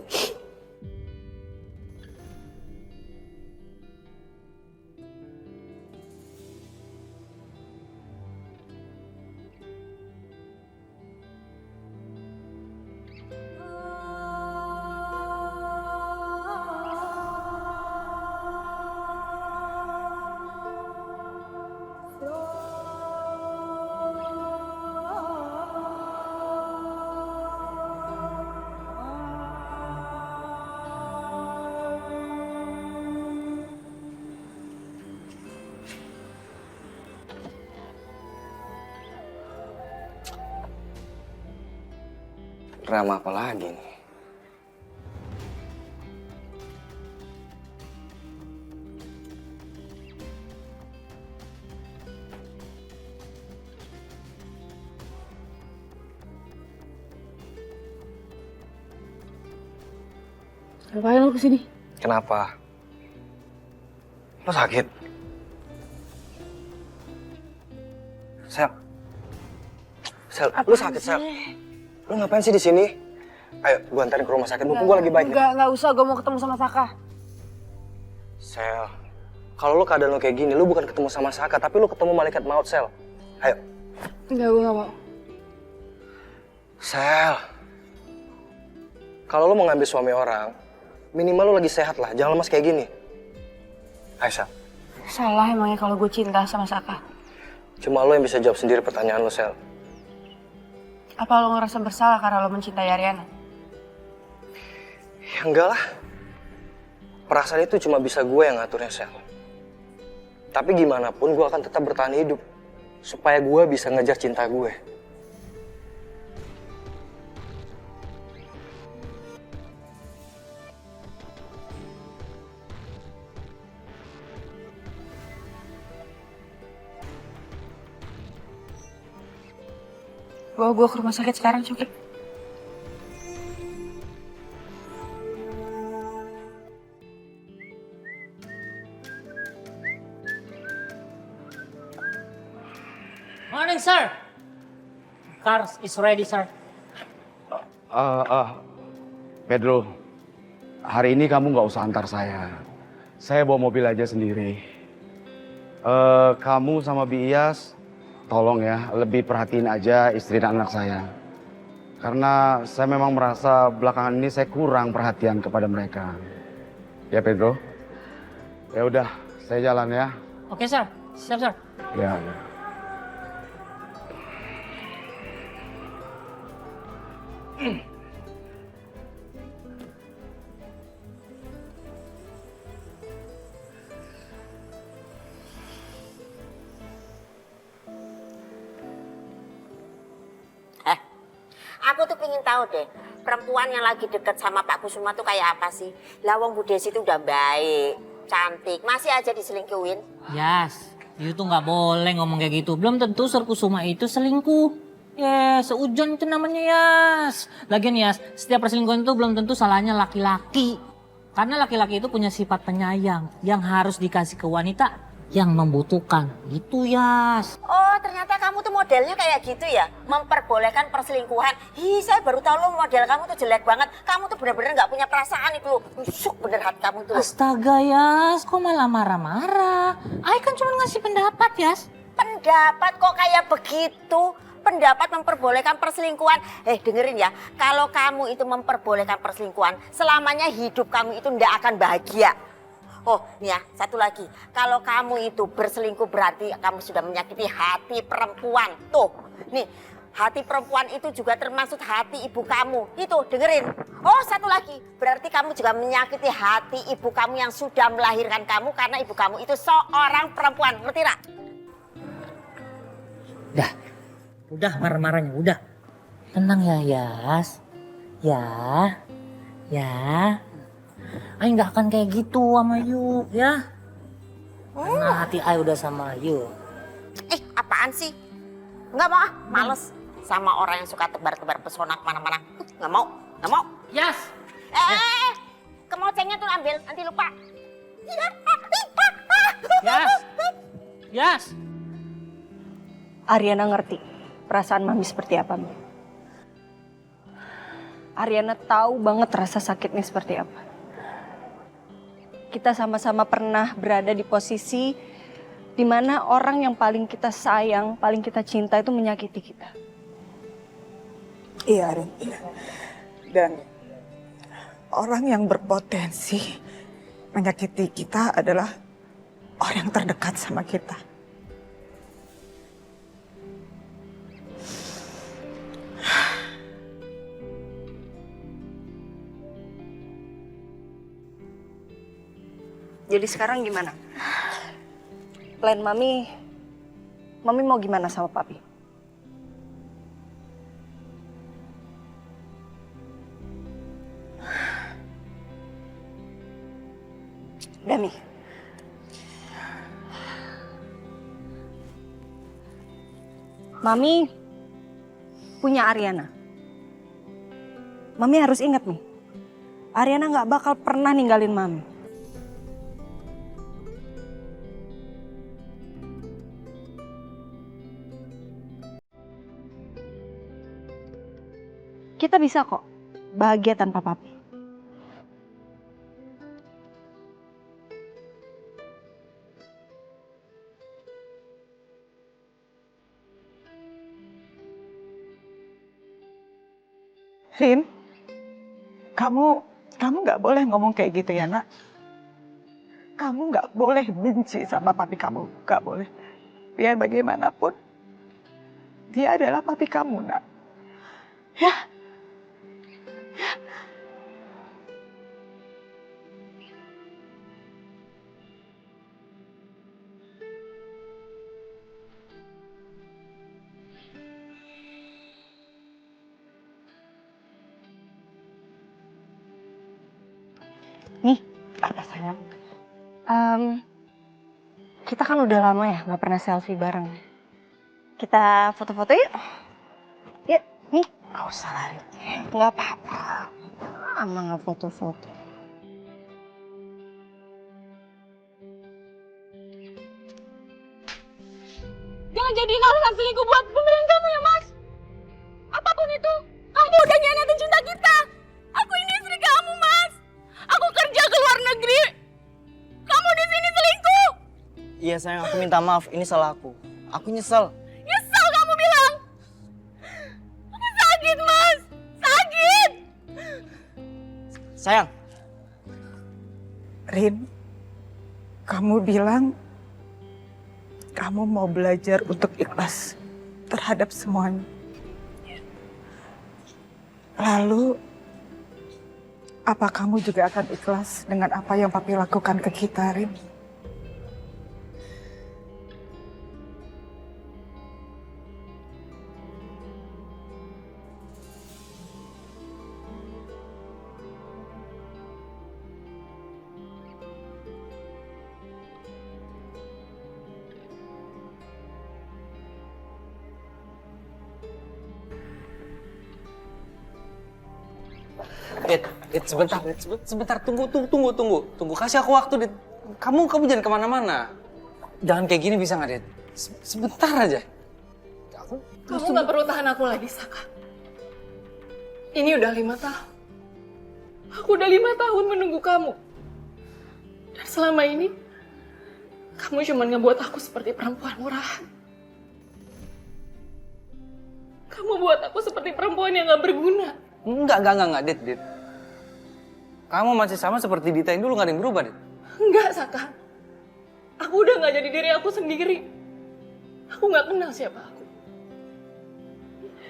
Drama apa lagi nih?
Ngapain lo kesini?
Kenapa? Lo sakit? Sel. Sel, lo sakit, Sel? Lo ngapain sih di sini? Ayo, gua antarin ke rumah sakit. Mumpung gua lagi baik.
Enggak usah. Gue mau ketemu sama Saka.
Sel, kalau lo keadaan lo kayak gini, lo bukan ketemu sama Saka, tapi lo ketemu malaikat maut, Sel. Ayo.
Enggak, gue gak mau.
Sel, kalau lo mau ngambil suami orang, minimal lo lagi sehat lah, jangan lemas kayak gini. Ayo, Sel.
Salah emangnya kalau gue cinta sama Saka.
Cuma lo yang bisa jawab sendiri pertanyaan lo, Sel.
Apa lo ngerasa bersalah karena lo mencintai Ariana?
Ya enggak lah. Perasaan itu cuma bisa gue yang ngaturnya, Sel. Tapi gimana pun gue akan tetap bertahan hidup. Supaya gue bisa ngejar cinta gue.
Bawa gue ke rumah sakit sekarang, Coki.
Morning, sir. Car is ready, sir.
Pedro, hari ini kamu nggak usah antar saya. Saya bawa mobil aja sendiri. Kamu sama Bias, tolong ya, lebih perhatiin aja istri dan anak saya. Karena saya memang merasa belakangan ini saya kurang perhatian kepada mereka. Ya, Pedro? Ya udah, saya jalan ya.
Oke, sir. Siap, sir.
Ya.
Aku tuh pengen tahu deh, perempuan yang lagi deket sama Pak Kusuma tuh kayak apa sih? Lawang Bu Desi tuh udah baik, cantik, masih aja diselingkuhin.
Yas, itu tuh nggak boleh ngomong kayak gitu. Belum tentu Sir Kusuma itu selingkuh. Ya, seujon itu namanya, Yas. Lagian, Yas, setiap perselingkuhan itu belum tentu salahnya laki-laki. Karena laki-laki itu punya sifat penyayang yang harus dikasih ke wanita yang membutuhkan. Itu, Yas.
Oh, ternyata kamu tuh modelnya kayak gitu ya? Memperbolehkan perselingkuhan. Hi, saya baru tahu lo model kamu tuh jelek banget. Kamu tuh bener-bener gak punya perasaan itu. Busuk bener hati kamu tuh.
Astaga, Yas. Kok malah marah-marah? Ay kan cuma ngasih pendapat, Yas.
Pendapat kok kayak begitu? Pendapat memperbolehkan perselingkuhan. Dengerin ya. Kalau kamu itu memperbolehkan perselingkuhan, selamanya hidup kamu itu ndak akan bahagia. Oh, nih ya, satu lagi. Kalau kamu itu berselingkuh berarti kamu sudah menyakiti hati perempuan. Tuh, nih, hati perempuan itu juga termasuk hati ibu kamu. Itu, dengerin. Oh, satu lagi. Berarti kamu juga menyakiti hati ibu kamu yang sudah melahirkan kamu karena ibu kamu itu seorang perempuan. Ngerti gak?
Udah marah-marahnya, udah. Tenang ya, Yas. Ya. Ay nggak akan kayak gitu sama Yu, ya. Karena hati Ay udah sama Yu.
Apaan sih? Nggak mau ah, males. Sama orang yang suka tebar-tebar pesona kemana-mana. Nggak mau.
Yas.
Kemocengnya tuh ambil, nanti lupa.
Yas.
Ariana ngerti perasaan Mami seperti apa, Mi. Ariana tahu banget rasa sakitnya seperti apa. Kita sama-sama pernah berada di posisi di mana orang yang paling kita sayang, paling kita cinta itu menyakiti kita.
Iya, Rin. Iya. Dan orang yang berpotensi menyakiti kita adalah orang yang terdekat sama kita.
Jadi sekarang gimana? Plan Mami mau gimana sama Papi? Dami. Mami punya Ariana. Mami harus ingat nih, Ariana nggak bakal pernah ninggalin Mami. Kita bisa kok bahagia tanpa Papi.
Rin, kamu nggak boleh ngomong kayak gitu ya, Nak. Kamu nggak boleh benci sama papi kamu, nggak boleh. Biar bagaimanapun, dia adalah papi kamu, Nak. Ya.
Nih, apa sayang? Kita kan udah lama ya nggak pernah selfie bareng. Kita foto-foto yuk. Yuk, nih.
Nggak usah lari.
Nggak apa-apa. Ama nggak foto-foto.
Jangan jadiin alasan selingkuh buat pemberian kamu ya, Mas. Apapun itu, kamu udah nyianatin cinta kita. Aku ini istri kamu, Mas. Aku kerja ke luar negeri. Kamu di sini selingkuh.
Iya sayang, aku minta maaf. Ini salah aku. Aku nyesel.
Nyesel kamu bilang. Aku sakit, Mas. Sakit.
Sayang.
Rin, kamu bilang kamu mau belajar untuk ikhlas terhadap semuanya. Lalu, apa kamu juga akan ikhlas dengan apa yang papi lakukan ke kita, Rin?
Sebentar, tunggu, kasih aku waktu, Dit. Kamu jangan kemana-mana. Jangan kayak gini bisa nggak, Dit? Sebentar aja.
Kamu nggak perlu tahan aku lagi, Saka. Ini udah 5 tahun. Aku udah 5 tahun menunggu kamu. Dan selama ini, kamu cuma ngebuat aku seperti perempuan murahan. Kamu buat aku seperti perempuan yang nggak berguna.
Enggak, Dit. Kamu masih sama seperti Dita yang dulu, nggak ada yang berubah, Dit.
Enggak, Saka. Aku udah nggak jadi diri aku sendiri. Aku nggak kenal siapa aku.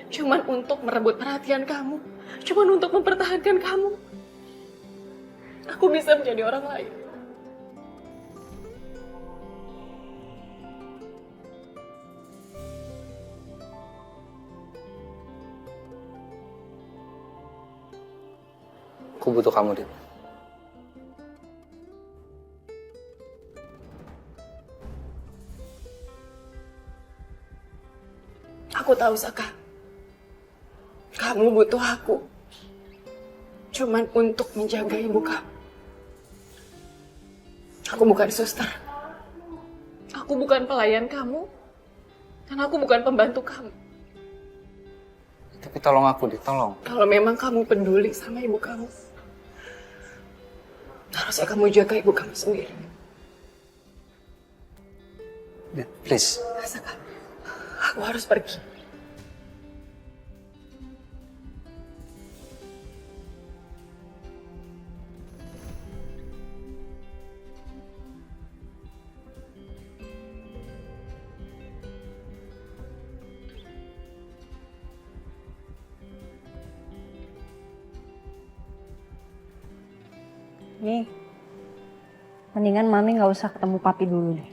Cuman untuk merebut perhatian kamu. Cuman untuk mempertahankan kamu. Aku bisa menjadi orang lain.
Aku butuh kamu, Dit.
Aku tahu, Saka. Kamu butuh aku. Cuman untuk menjaga ibu kamu. Aku bukan suster. Aku bukan pelayan kamu. Dan aku bukan pembantu kamu.
Tapi tolong aku, Dit, tolong.
Kalau memang kamu peduli sama ibu kamu, harusnya kamu jaga ibu kamu sendiri.
Dit, please.
Saka, aku harus pergi.
Nih, mendingan Mami nggak usah ketemu Papi dulu deh.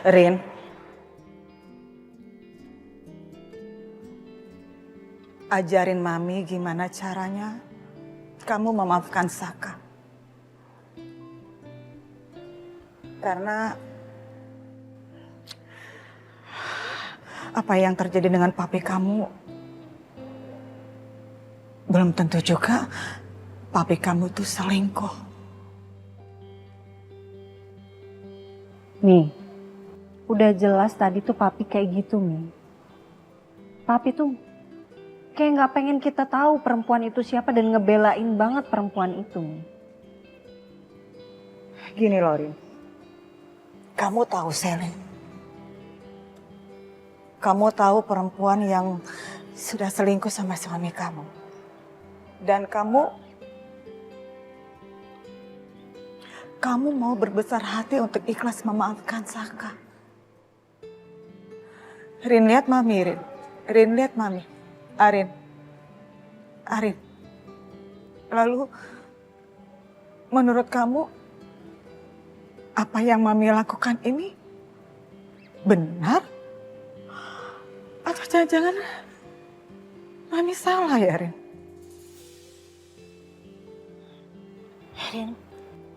Rin, ajarin Mami gimana caranya kamu memaafkan Saka. Karena apa yang terjadi dengan papi kamu belum tentu juga papi kamu tuh selingkuh.
Nih, udah jelas tadi tuh Papi kayak gitu, Mi. Papi tuh kayak nggak pengen kita tahu perempuan itu siapa dan ngebelain banget perempuan itu, Mi.
Gini loh, Rin. Kamu tahu Selin. Kamu tahu perempuan yang sudah selingkuh sama suami kamu. Dan kamu mau berbesar hati untuk ikhlas memaafkan Saka. Rin, lihat Mami, Rin. Rin, lihat Mami. Arin. Lalu, menurut kamu, apa yang Mami lakukan ini benar? Atau jangan-jangan Mami salah ya, Rin? Rin,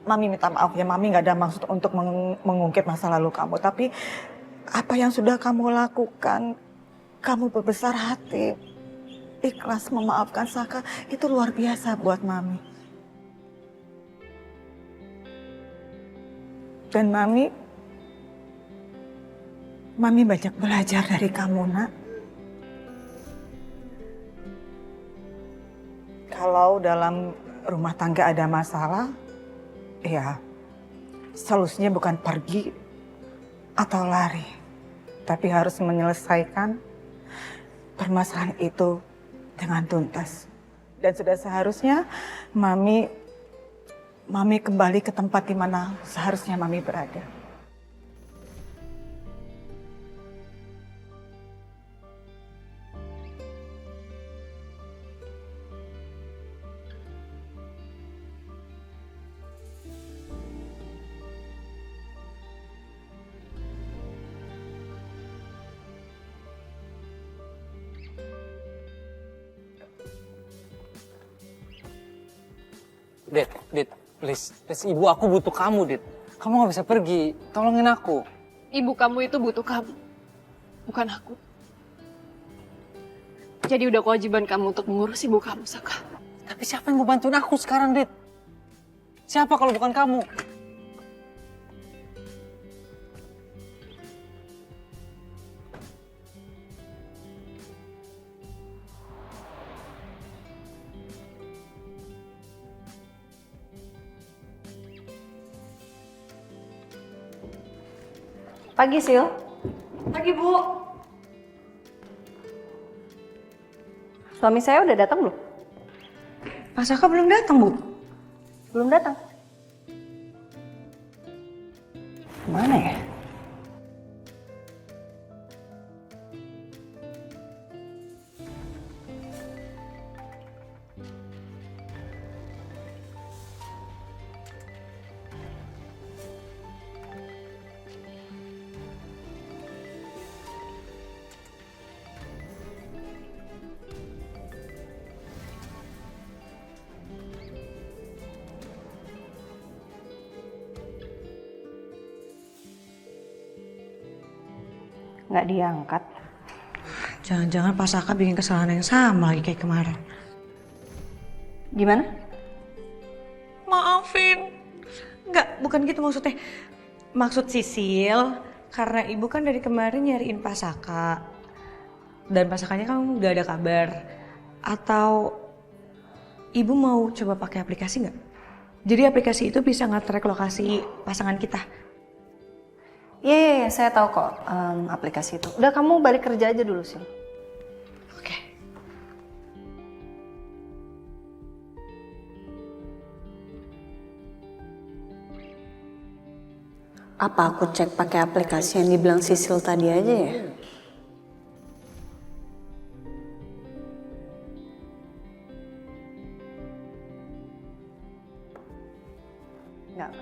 Mami minta maaf ya, Mami gak ada maksud untuk mengungkit masa lalu kamu. Tapi apa yang sudah kamu lakukan, kamu berbesar hati, ikhlas memaafkan Saka, itu luar biasa buat Mami. Dan Mami banyak belajar dari kamu, Nak. Kalau dalam rumah tangga ada masalah, ya solusinya bukan pergi atau lari, tapi harus menyelesaikan permasalahan itu dengan tuntas. Dan sudah seharusnya Mami kembali ke tempat di mana seharusnya Mami berada.
Dit, please, ibu aku butuh kamu, Dit. Kamu gak bisa pergi, tolongin aku.
Ibu kamu itu butuh kamu, bukan aku. Jadi udah kewajiban kamu untuk mengurus ibu kamu, Saka.
Tapi siapa yang mau bantuin aku sekarang, Dit? Siapa kalau bukan kamu?
Pagi, Sil.
Pagi, Bu.
Suami saya udah datang belum?
Pak Saka belum datang, Bu.
Belum datang.
Mana ya?
Nggak diangkat.
Jangan-jangan Pak Saka bikin kesalahan yang sama lagi kayak kemarin.
Gimana?
Maafin. Enggak, bukan gitu maksudnya. Maksud Sisil,
karena ibu kan dari kemarin nyariin Pak Saka. Dan Pak Sakanya kan udah ada kabar. Atau ibu mau coba pakai aplikasi nggak? Jadi aplikasi itu bisa nge-track lokasi pasangan kita.
Iya, saya tahu kok aplikasi itu. Udah kamu balik kerja aja dulu sih.
Oke.
Apa aku cek pakai aplikasi yang dibilang Sisil tadi aja ya? Enggak.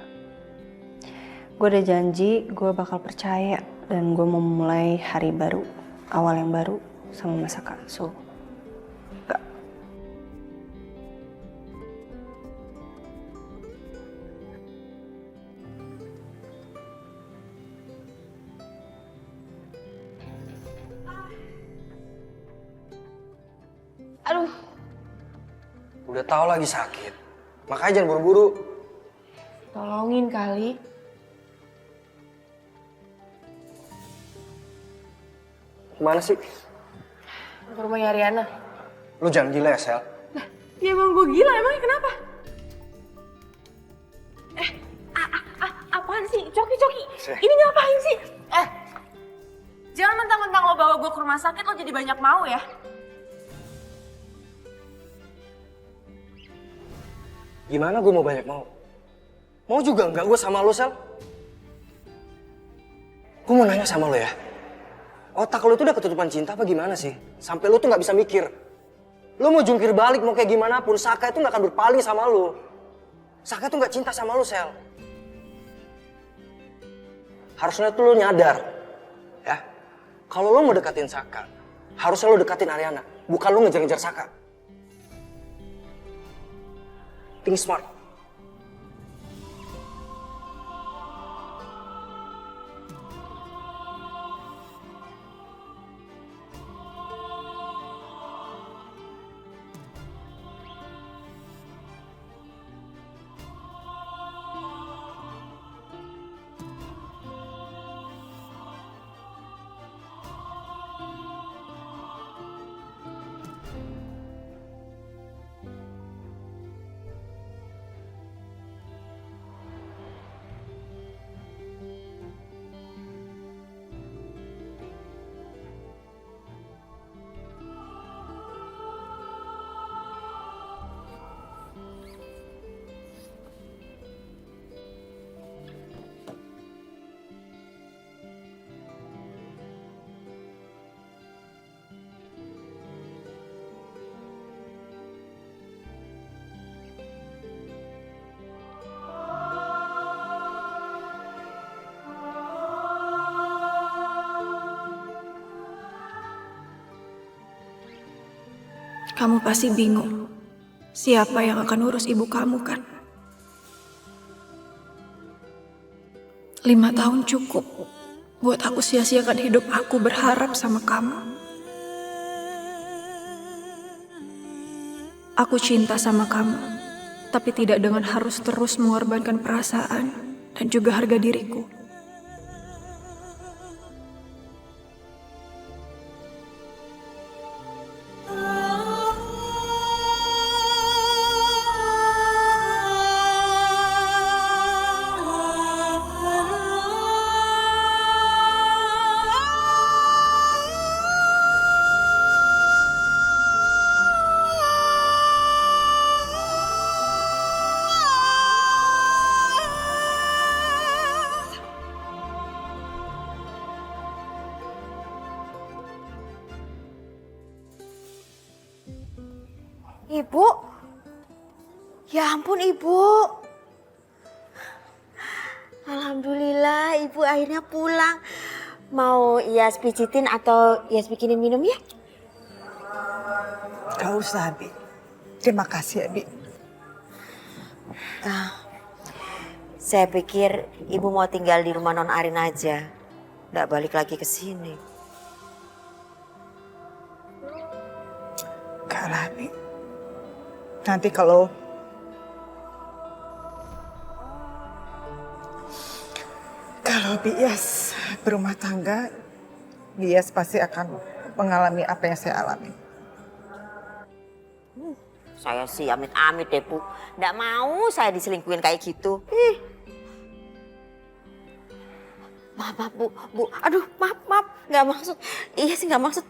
Gue udah janji gue bakal percaya dan gue mau mulai hari baru, awal yang baru sama Mas Saka. So, enggak.
Aduh.
Udah tahu lagi sakit. Makanya jangan buru-buru.
Tolongin kali.
Kemana sih?
Ke rumahnya Ariana.
Lu jangan gila ya, Sel.
Ya emang gue gila, emangnya kenapa? Apaan sih? Coki. Ini ngapain sih? Jangan mentang-mentang lo bawa gue ke rumah sakit lo jadi banyak mau ya.
Gimana gue mau banyak mau? Mau juga enggak gue sama lo, Sel? Gue mau nanya sama lo ya. Otak lo itu udah ketutupan cinta apa gimana sih? Sampai lo tuh gak bisa mikir. Lo mau jungkir balik, mau kayak gimana pun, Saka itu gak akan berpaling sama lo. Saka tuh gak cinta sama lo, Sel. Harusnya tuh lo nyadar. Ya. Kalau lo mau deketin Saka, harusnya lo deketin Ariana. Bukan lo ngejar-ngejar Saka. Think smart.
Kamu pasti bingung, siapa yang akan urus ibu kamu kan? 5 tahun cukup buat aku sia-siakan hidup aku berharap sama kamu. Aku cinta sama kamu, tapi tidak dengan harus terus mengorbankan perasaan dan juga harga diriku.
Ibu, ya ampun Ibu. Alhamdulillah Ibu akhirnya pulang. Mau Yas pijitin atau Yas bikinin minum ya?
Gak usah, Bi. Terima kasih ya, Bi.
Saya pikir Ibu mau tinggal di rumah Non Arin aja. Nggak balik lagi ke sini.
Gak lah, Bi. Nanti kalau Bi Yas berumah tangga, dia pasti akan mengalami apa yang saya alami.
Saya sih amit-amit deh, Bu. Nggak mau saya diselingkuhin kayak gitu. Ih. Maaf, Bu. Bu, aduh, maaf. Nggak maksud. Iya sih, nggak maksud.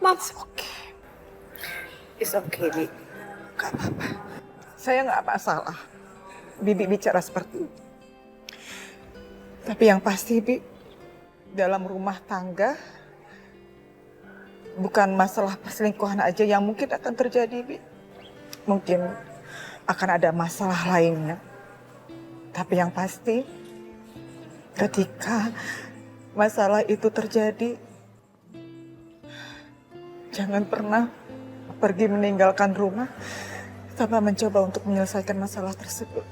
Maaf.
Oke. It's okay, Bi. Gak apa-apa. Saya nggak masalah. Bibi bicara seperti itu. Tapi yang pasti, Bi, dalam rumah tangga, bukan masalah perselingkuhan aja yang mungkin akan terjadi, Bi. Mungkin akan ada masalah lainnya. Tapi yang pasti, ketika masalah itu terjadi, jangan pernah pergi meninggalkan rumah tanpa mencoba untuk menyelesaikan masalah tersebut.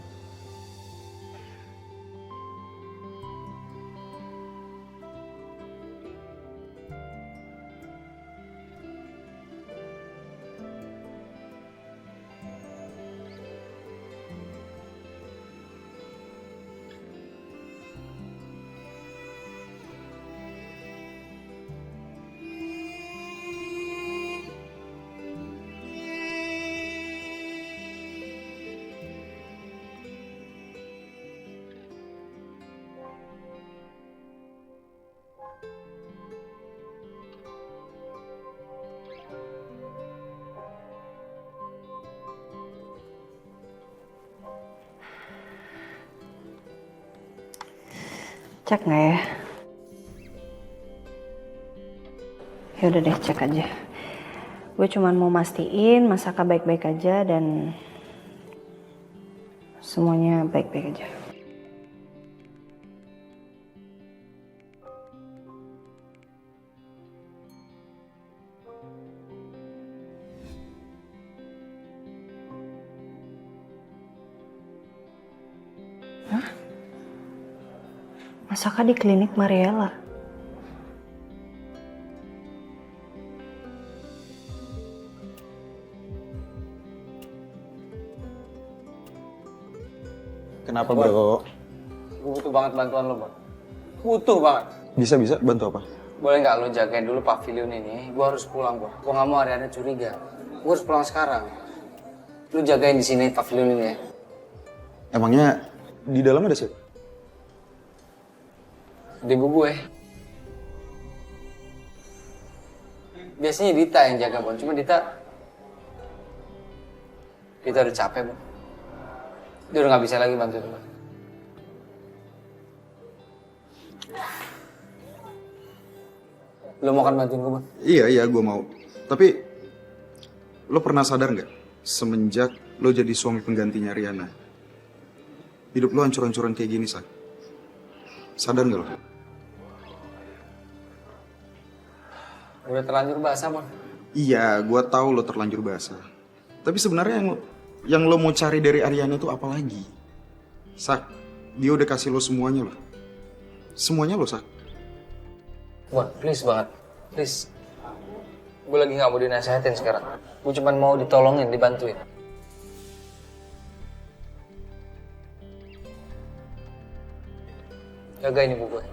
Cek nggak ya? Ya udah deh, cek aja. Gue cuman mau mastiin Masaka baik-baik aja dan semuanya baik-baik aja. Masaka di klinik Mariela?
Kenapa, Bro?
Gue butuh banget bantuan lo, Bang. Butuh banget.
Bisa, bantu apa?
Boleh nggak lo jagain dulu pavilion ini? Gue harus pulang, Bang. Gue nggak mau Ariana curiga. Gue harus pulang sekarang. Lo jagain di sini pavilion ini ya.
Emangnya di dalam ada siapa?
Ibu gue. Biasanya Dita yang jaga, Bang. Cuma Dita udah capek, Bang. Dia udah nggak bisa lagi bantu Bang. Lo mau kan bantuin gue, Bang?
Iya, gue mau. Tapi, lo pernah sadar nggak? Semenjak lo jadi suami penggantinya Riana, hidup lo hancur-hancuran kayak gini, Sak. Sadar nggak lo?
Udah terlanjur basah, Bang.
Iya, gue tahu lo terlanjur basah. Tapi sebenarnya yang lo mau cari dari Ariana itu apa lagi? Sak, dia udah kasih lo semuanya, loh. Semuanya lo, Sak.
Bang, please banget. Please. Gue lagi gak mau dinasehatin sekarang. Gue cuma mau ditolongin, dibantuin. Jagain ibu gue.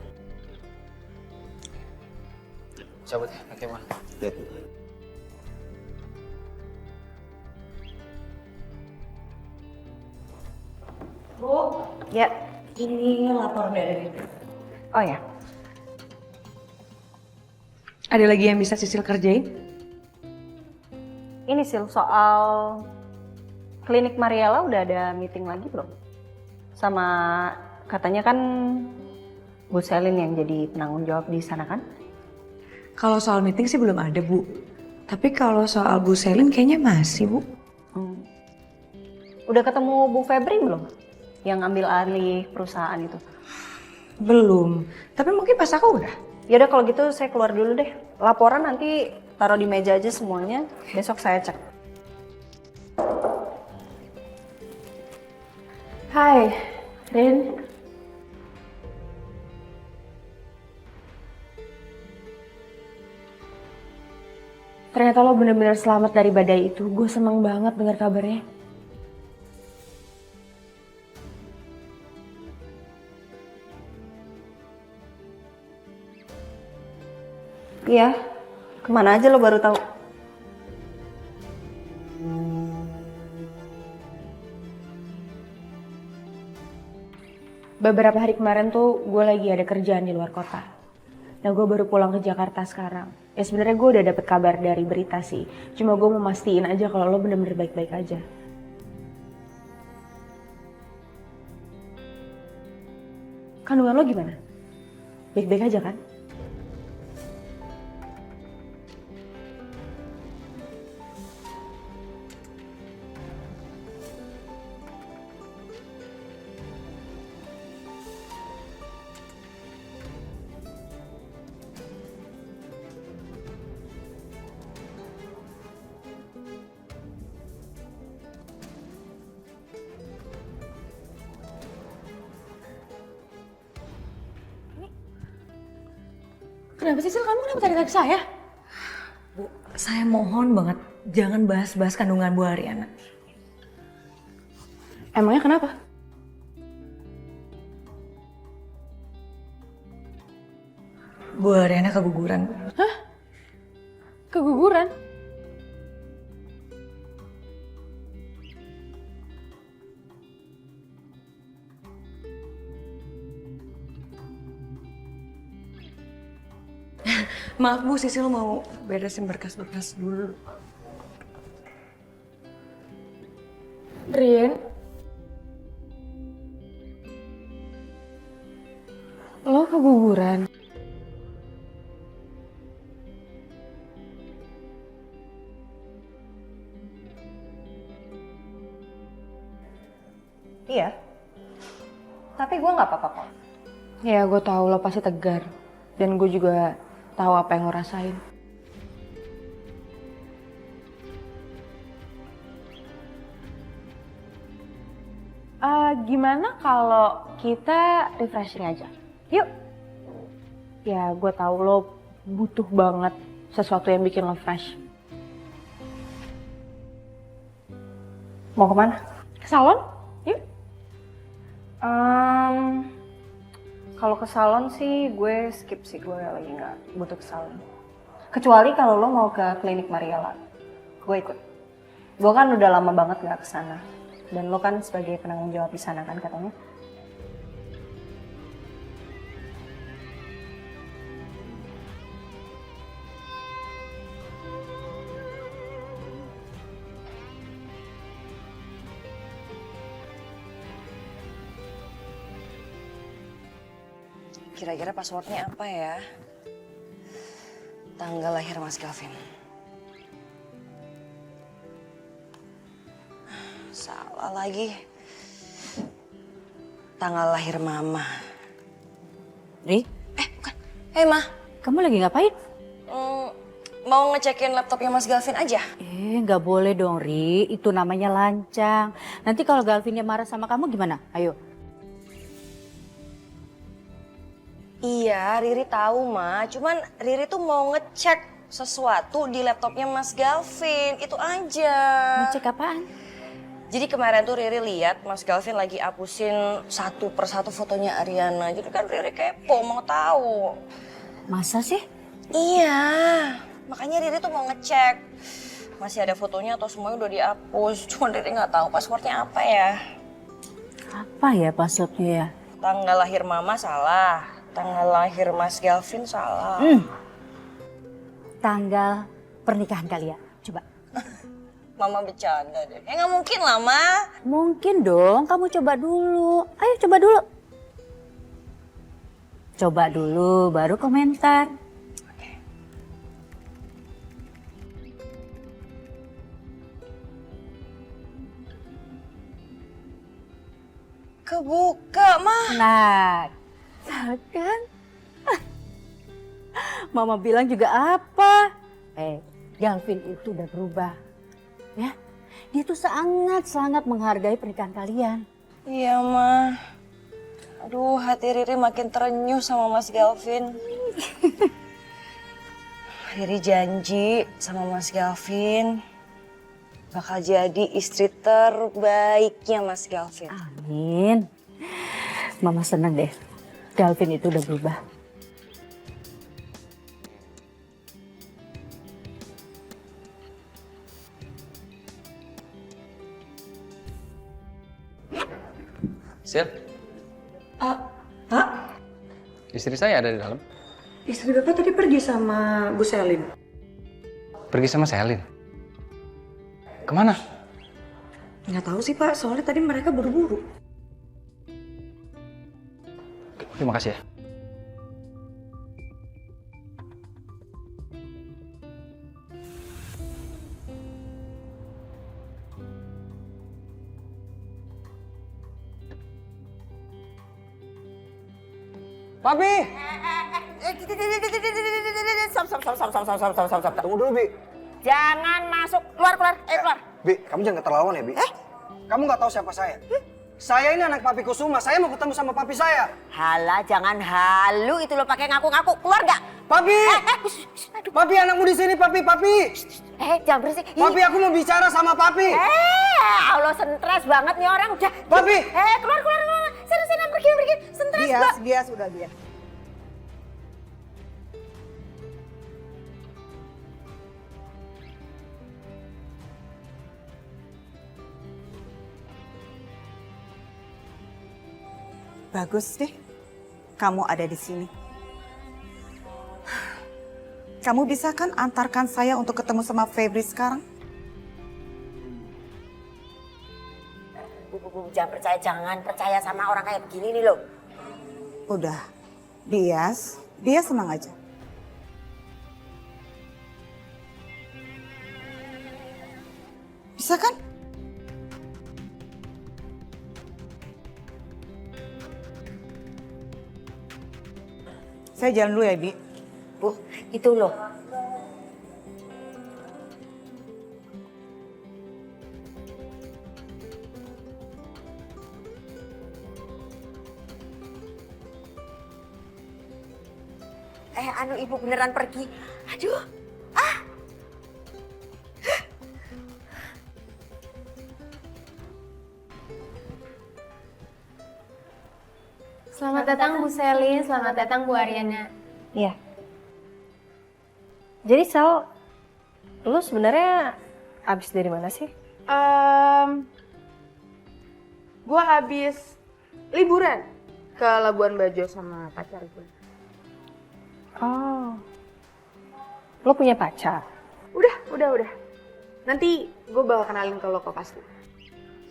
Cabut ya, pakai Bang.
Ya.
Bu, ya, ini lapor dari Oh ya. Ada lagi yang bisa Sisil kerjain?
Ini Sil, soal klinik Mariela udah ada meeting lagi belum? Sama katanya kan Bu Selin yang jadi penanggung jawab di sana kan?
Kalau soal meeting sih belum ada, Bu. Tapi kalau soal Bu Selin kayaknya masih, Bu.
Udah ketemu Bu Febri belum? Yang ambil alih perusahaan itu?
Belum. Tapi mungkin pas aku udah.
Ya udah kalau gitu saya keluar dulu deh. Laporan nanti taruh di meja aja semuanya. Besok saya cek.
Hai, Rin. Ternyata lo bener-bener selamat dari badai itu. Gue seneng banget dengar kabarnya.
Iya. Kemana aja lo baru tahu?
Beberapa hari kemarin tuh gue lagi ada kerjaan di luar kota. Nah gue baru pulang ke Jakarta sekarang. Ya sebenarnya gue udah dapet kabar dari berita sih. Cuma gue mau mastiin aja kalau lo bener-bener baik-baik aja. Kandungan lo gimana? Baik-baik aja kan? Kenapa sih, Sil? Kamu kenapa tarik-tarik saya? Bu, saya mohon banget jangan bahas-bahas kandungan Bu Ariana. Emangnya kenapa? Bu Ariana keguguran. Hah? Keguguran? Maaf Bu, Sisil mau beresin berkas-berkas dulu. Rien? Lo keguguran?
Iya. Tapi gue nggak apa-apa kok.
Ya, gue tahu lo pasti tegar. Dan gue juga tahu apa yang lo rasain. Gimana kalau kita refreshing aja? Yuk. Ya, gue tahu lo butuh banget sesuatu yang bikin lo fresh.
Mau kemana?
Ke salon? Yuk.
Kalau ke salon sih gue skip sih, gue lagi nggak butuh ke salon. Kecuali kalau lo mau ke klinik Mariela, gue ikut. Gue kan udah lama banget nggak ke sana. Dan lo kan sebagai penanggung jawab di sana kan katanya.
Kira-kira passwordnya apa ya? Tanggal lahir Mas Gavin. Salah lagi. Tanggal lahir Mama.
Ri?
Bukan. Ma.
Kamu lagi ngapain?
Mau ngecekin laptopnya Mas Gavin aja.
Nggak boleh dong, Ri. Itu namanya lancang. Nanti kalau Galvinnya marah sama kamu gimana? Ayo.
Iya, Riri tahu, Ma. Cuman Riri tuh mau ngecek sesuatu di laptopnya Mas Galvin. Itu aja.
Ngecek apaan?
Jadi kemarin tuh Riri lihat Mas Galvin lagi hapusin satu persatu fotonya Ariana. Jadi kan Riri kepo mau tahu.
Masa sih?
Iya. Makanya Riri tuh mau ngecek. Masih ada fotonya atau semuanya udah dihapus. Cuman Riri nggak tahu passwordnya apa ya.
Apa ya passwordnya ya?
Tanggal lahir Mama salah. Tanggal lahir Mas Galvin salah.
Tanggal pernikahan kalian. Coba.
Mama bercanda deh. Ya nggak mungkin lah, Ma.
Mungkin dong, kamu coba dulu. Ayo coba dulu. Coba dulu, baru komentar.
Kebuka, Ma.
Nah, kan? Mama bilang juga apa? Galvin itu udah berubah. Ya, dia tuh sangat menghargai pernikahan kalian.
Iya, Ma. Aduh, hati Riri makin terenyuh sama Mas Galvin. Riri janji sama Mas Galvin bakal jadi istri terbaiknya Mas Galvin.
Amin. Mama seneng deh. Galvin itu udah berubah.
Sil,
Pak,
istri saya ada di dalam.
istri Bapak tadi pergi sama Bu Selin.
Pergi sama Selin. Kemana?
Nggak tahu sih Pak, soalnya tadi mereka buru-buru.
Terima kasih ya.
Papi!
Stop.
Tunggu dulu, Bi.
Jangan masuk, keluar. Keluar.
Bi, kamu jangan keterlaluan ya, Bi. Kamu nggak tahu siapa saya. Saya ini anak Papi Kusuma, saya mau ketemu sama papi saya.
Halah, jangan halu itu lo pakai ngaku-ngaku. Keluar nggak?
Papi! Papi, anakmu di sini, Papi.
Jangan berisik.
Papi, aku mau bicara sama Papi.
Allah, stres banget nih orang udah.
Papi!
Keluar. Sana pergi. Stres banget.
Bias, udah bias.
Bagus deh, kamu ada di sini. Kamu bisa kan antarkan saya untuk ketemu sama Febri sekarang?
Bu, jangan percaya sama orang kayak begini nih loh.
Udah, dia senang aja. Bisa kan? Saya jalan dulu ya, Bi.
Bu, itu loh. Ibu beneran pergi. Aduh.
Selamat datang Bu Selin, selamat datang Bu Ariana.
Iya. Jadi Sal, lu sebenarnya abis dari mana sih?
Gue habis liburan ke Labuan Bajo sama pacar gue.
Oh, lo punya pacar?
Udah. Nanti gue bakal kenalin ke lo kok pasti.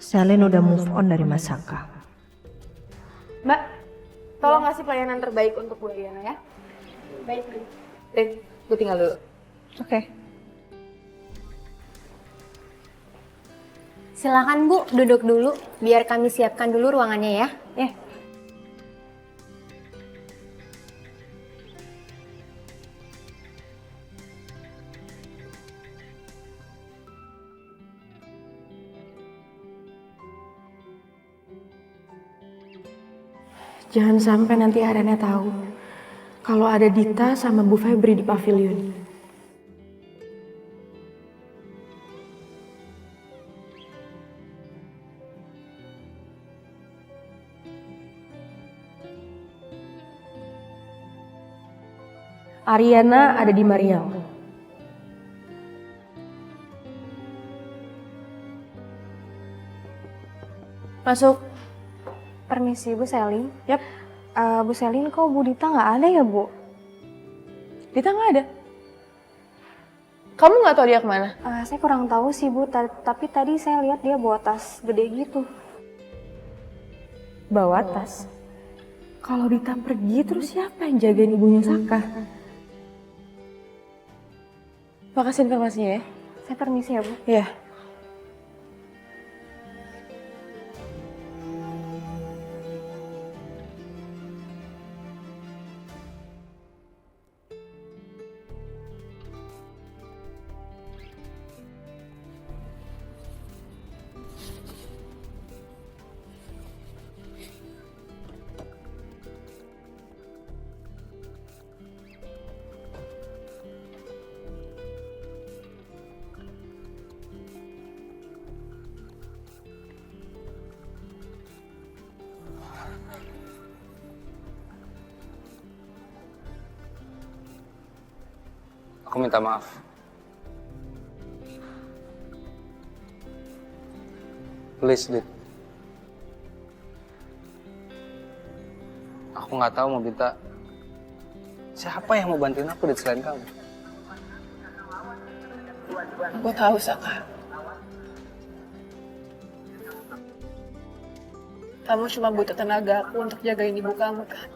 Selin udah move on dari Mas Saka.
Mbak, tolong kasih pelayanan terbaik untuk Bu Ariana ya. Baik. Gue tinggal dulu.
Oke.
Silakan Bu, duduk dulu. Biar kami siapkan dulu ruangannya ya. Jangan sampai nanti Ariana tahu kalau ada Dita sama Bu Febri di pavilion. Ariana ada di Mariau. Masuk.
Permisi Bu Selin. Yap. Bu Selin, kok Bu Dita nggak ada ya Bu?
Dita nggak ada? Kamu nggak tahu dia kemana?
Saya kurang tahu sih Bu, tapi tadi saya lihat dia bawa tas gede gitu.
Bawa tas? Kalau Dita pergi terus siapa yang jagain ibunya Saka? Makasih informasinya ya.
Saya permisi ya Bu.
Iya.
Aku minta maaf. Please, Dit. Aku nggak tahu mau minta siapa yang mau bantuin aku di selain kamu.
Aku tahu, Saka. Kamu cuma butuh tenaga aku untuk jagain ibu kamu, kan?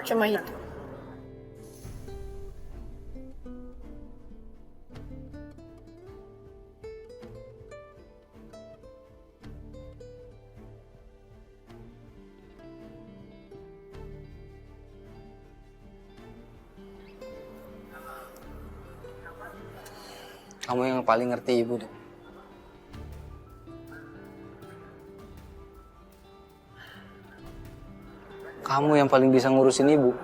Cuma itu.
Kamu yang paling ngerti ibu deh. Kamu yang paling bisa ngurusin ibu.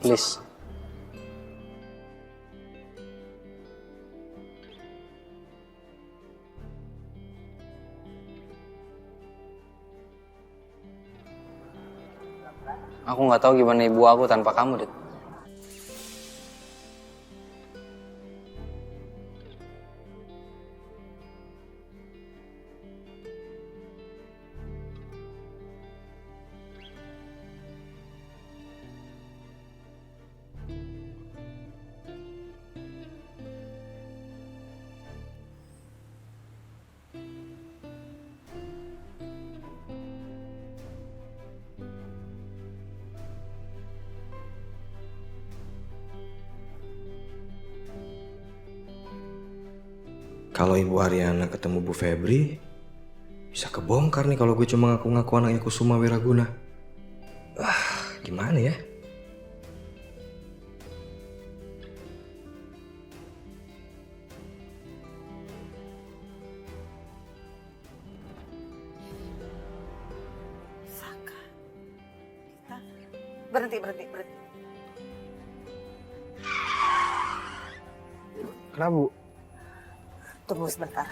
Please. Aku nggak tahu gimana ibu aku tanpa kamu, Dit.
Kalau Ibu Ariana ketemu Bu Febri, bisa kebongkar nih kalau gue cuma ngaku-ngaku anaknya Kusuma Wiraguna. Gimana ya?
Berhenti.
Kenapa, Bu?
Tunggu sebentar.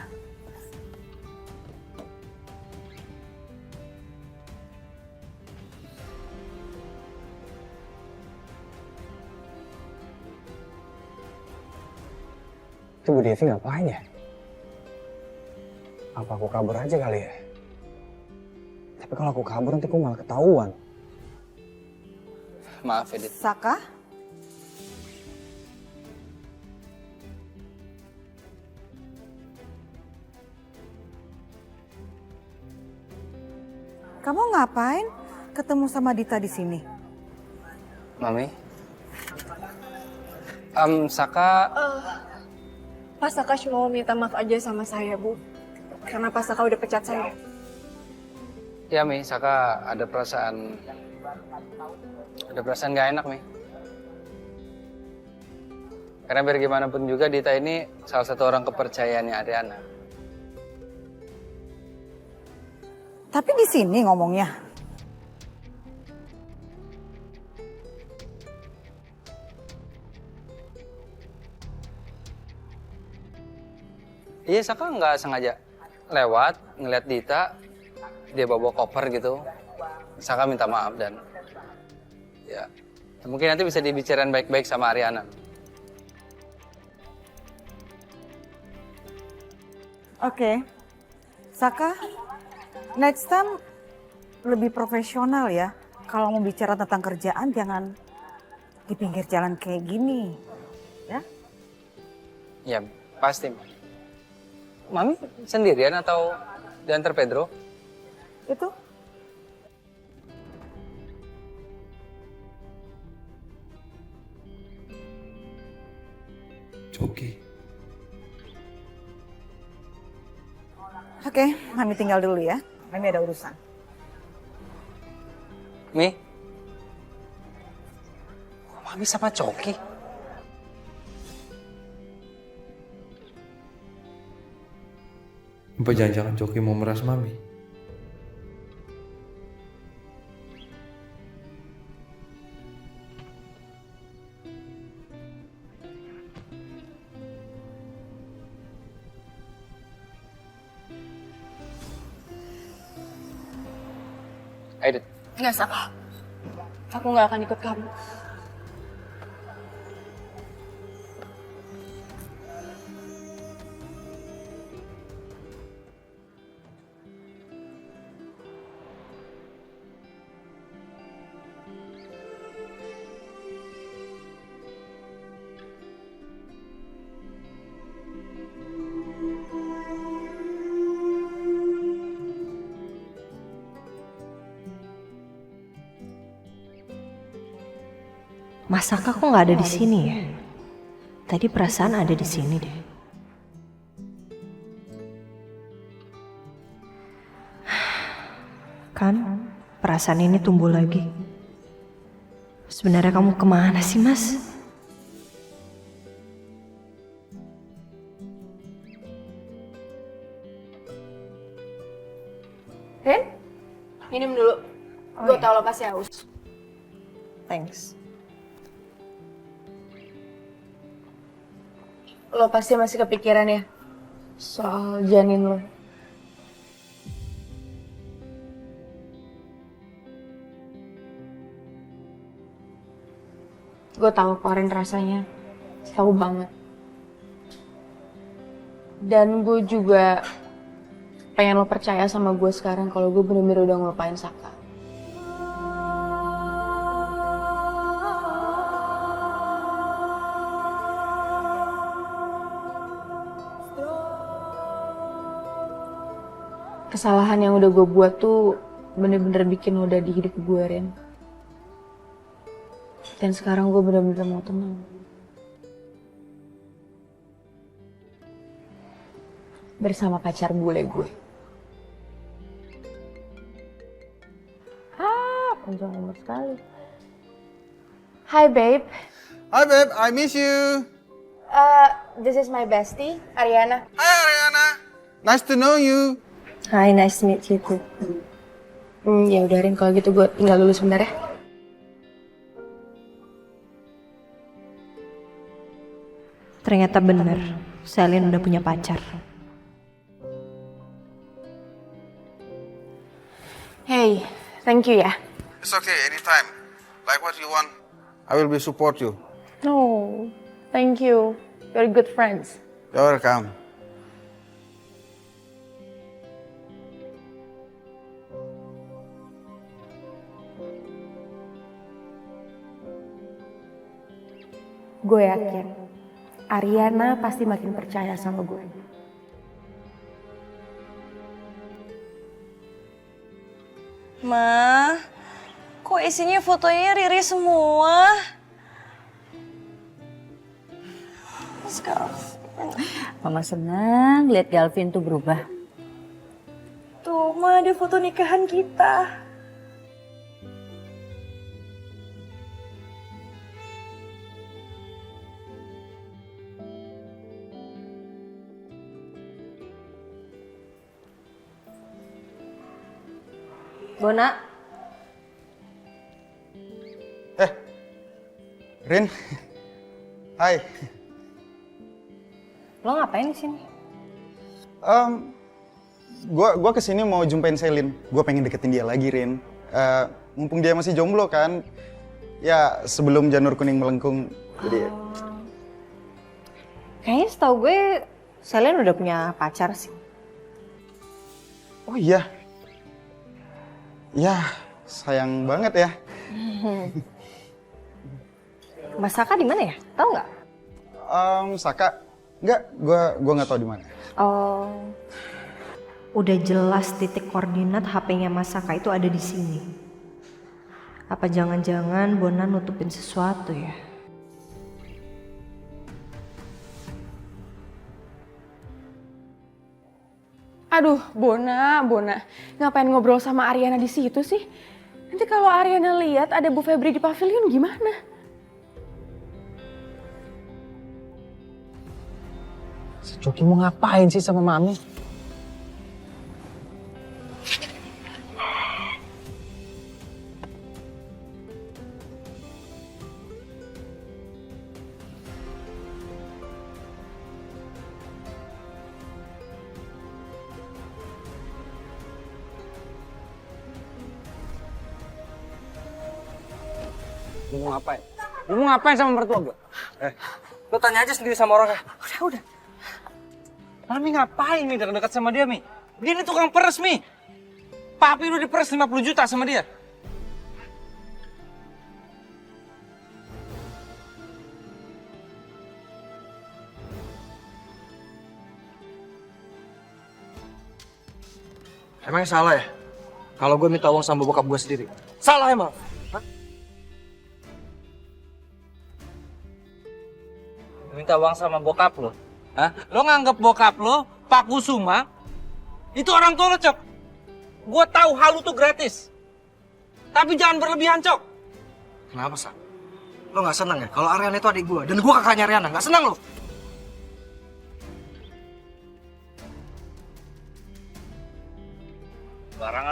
Itu Bu Devi ngapain ya? Apa aku kabur aja kali ya? Tapi kalau aku kabur nanti aku malah ketahuan.
Maaf, Edit.
Saka? Kamu ngapain ketemu sama Dita di sini?
Mami? Saka...
Pak Saka cuma mau minta maaf aja sama saya, Bu. Karena Pak Saka udah pecat saya.
Ya, Mi, Saka ada perasaan gak enak, Mi. Karena biar gimana pun juga Dita ini salah satu orang kepercayaannya Ariana.
Tapi di sini ngomongnya.
Iya, Saka nggak sengaja lewat ngeliat Dita, dia bawa koper gitu. Saka minta maaf dan ya mungkin nanti bisa dibicarain baik-baik sama Ariana.
Oke. Saka, next time lebih profesional ya. Kalau mau bicara tentang kerjaan jangan di pinggir jalan kayak gini. Ya?
Ya, pasti. Mami sendirian atau diantar Pedro?
Itu.
Coki.
Oke, Mami tinggal dulu ya. Mami ada urusan.
Mi? Kok Mami sama Coki?
Apa jangan-jangan Coki mau meras Mami?
Ayo, Dit.
Nggak, Saka. Aku nggak akan ikut kamu.
Mas Saka kok nggak ada di sini ya? Tadi perasaan ada di sini deh. Kan, perasaan ini tumbuh lagi. Sebenarnya kamu kemana sih, Mas?
Rin, minum dulu. Gue tau lo pasti haus.
Thanks.
Lo pasti masih kepikiran ya soal janin lo. Gue tahu kemarin rasanya, tahu banget. Dan gue juga pengen lo percaya sama gue sekarang kalau gue bener-bener udah ngelupain Saka. Kesalahan yang udah gue buat tuh bener-bener bikin lo udah di hidup gue, Ren. Dan sekarang gue bener-bener mau tenang. Bersama pacar bule gue. Panjang umur sekali. Hi, babe.
Hi, babe. I miss you.
This is my bestie, Ariana.
Hi, Ariana. Nice to know you.
Hi, nice to meet you too.
Ya udah, Rin, kalau gitu gue tinggal dulu sebentar ya.
Ternyata bener, Selin udah punya pacar.
Hey, thank you ya.
It's okay, anytime. Like what you want, I will be support you.
Oh, thank you. You're good friends.
You're welcome.
Gue yakin Ariana pasti makin percaya sama gue.
Ma, kok isinya fotonya Riri semua?
Mama senang lihat Galvin tuh berubah.
Tuh, Ma, ada foto nikahan kita.
Bona.
Rin. Hai.
Lo ngapain di sini?
Gua kesini mau jumpain Selin. Gua pengen deketin dia lagi, Rin. Mumpung dia masih jomblo kan. Ya, sebelum janur kuning melengkung. Jadi
Kayaknya setahu gue Selin udah punya pacar sih.
oh iya. Ya, sayang banget ya.
Mas Saka di mana ya? Tahu nggak?
Saka, nggak, gua nggak tahu di mana.
Oh, udah jelas titik koordinat HP-nya Mas Saka itu ada di sini. Apa jangan-jangan Bona nutupin sesuatu ya?
Aduh, Bona. Ngapain ngobrol sama Ariana di situ sih? Nanti kalau Ariana lihat ada Bu Febri di pavilion gimana?
Si Coki mau ngapain sih sama Mami?
Lu mau ngapain? Lu mau ngapain sama mertua gue? Lu tanya aja sendiri sama orangnya.
Udah. Mami ngapain Mi dekat-dekat sama dia Mi? Dia ini tukang peres Mi. Papi udah diperes 50 juta sama dia.
Emangnya salah ya? Kalau gue minta uang sama bokap gue sendiri. Salah emang? Hah?
Minta uang sama bokap lo? Hah? Lo nganggep bokap lo, Pak Kusuma, itu orang tua lo, Cok. Gue tahu hal lu tuh gratis. Tapi jangan berlebihan, Cok.
Kenapa, Sak? Lo gak seneng ya? Kalau Ariana itu adik gue, dan gue kakaknya Ariana. Gak seneng lo?
Barangan,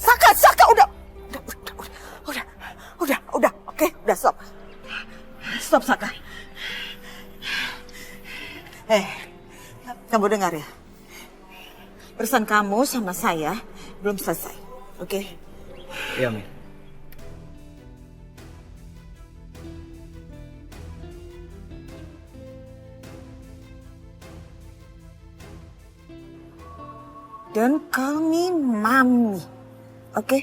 Saka, udah. Oke, udah stop. Stop, Saka. Kamu dengar ya? Pesan kamu sama saya belum selesai, oke?
Iya, Mi.
Don't call me Mami, oke?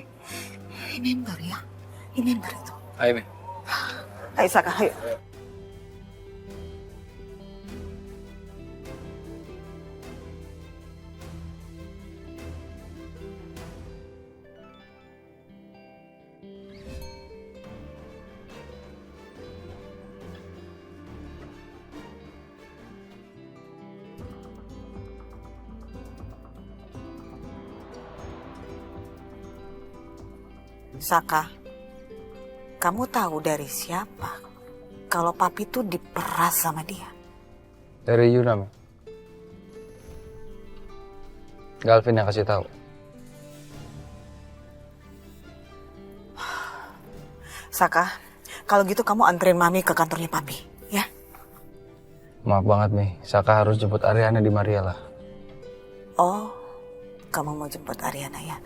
Remember ya, remember itu.
Ayo, Mi.
Ayo Saka, ayo. Saka, kamu tahu dari siapa kalau papi tuh diperas sama dia?
Dari Yuna, Mi. Galvin yang kasih tahu.
Saka, kalau gitu kamu anterin Mami ke kantornya papi, ya?
Maaf banget, Mi. Saka harus jemput Ariana di Mariela.
Oh, kamu mau jemput Ariana ya?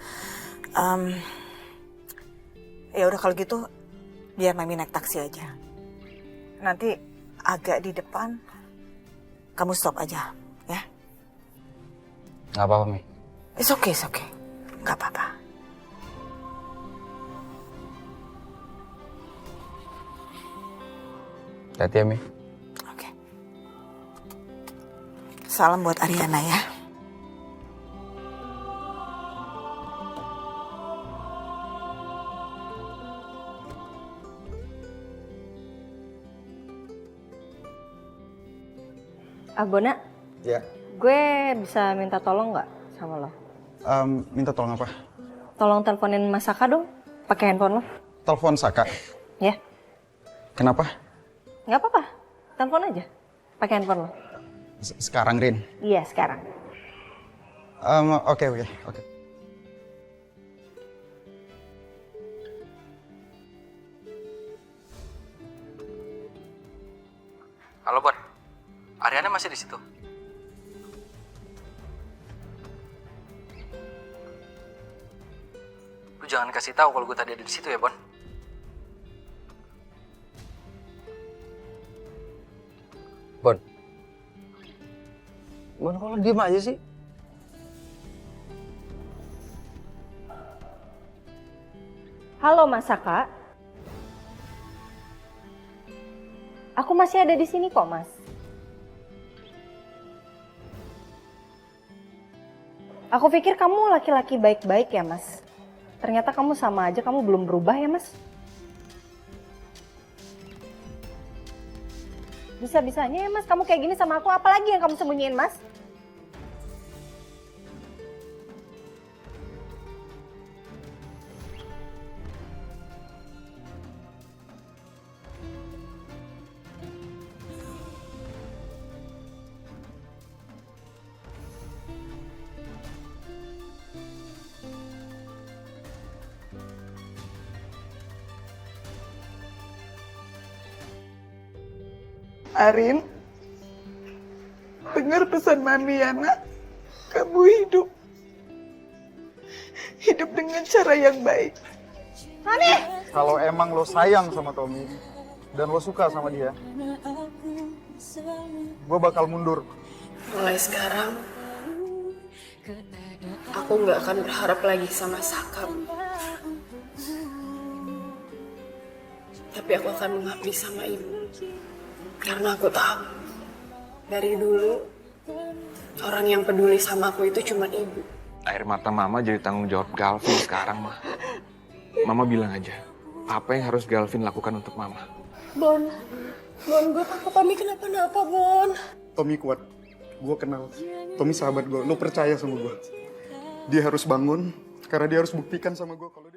Ya udah kalau gitu biar Mami naik taksi aja. Nanti agak di depan kamu stop aja, ya?
Gak apa-apa, Mi.
It's okay. Gak apa-apa.
Hati ya, Mi.
Oke. Salam buat Ariana ya.
Bona,
Ya.
gue bisa minta tolong nggak sama lo?
Minta tolong apa?
Tolong teleponin Mas Saka dong, pakai handphone lo.
Telepon Saka.
Ya,
Kenapa?
nggak apa-apa. Telepon aja, pakai handphone lo.
Sekarang, Rin.
Iya, sekarang.
Oke.
Halo, Bon. Ariana masih di situ? Lu jangan kasih tahu kalau gue tadi ada di situ ya, Bon.
Bon, kalau diem aja sih?
Halo Mas Saka. Aku masih ada di sini kok, Mas. Aku pikir kamu laki-laki baik-baik ya, Mas. Ternyata kamu sama aja, kamu belum berubah ya, Mas. Bisa-bisanya ya, Mas, kamu kayak gini sama aku, apalagi yang kamu sembunyiin, Mas?
Arin, dengar pesan Mami ya nak. Kamu hidup dengan cara yang baik.
Mami!
kalau emang lo sayang sama Tommy dan lo suka sama dia, gue bakal mundur.
Mulai sekarang, aku nggak akan berharap lagi sama Saka. Tapi aku akan mengabdi sama ibu. Karena aku tahu, dari dulu, orang yang peduli sama aku itu cuma ibu.
Air mata mama jadi tanggung jawab Galvin sekarang, mah. Mama bilang aja, apa yang harus Galvin lakukan untuk mama?
Bon, gue takut Tommy kenapa-napa, Bon.
Tommy kuat, gue kenal. Tommy sahabat gue, lo percaya sama gue. Dia harus bangun, karena dia harus buktikan sama gue kalau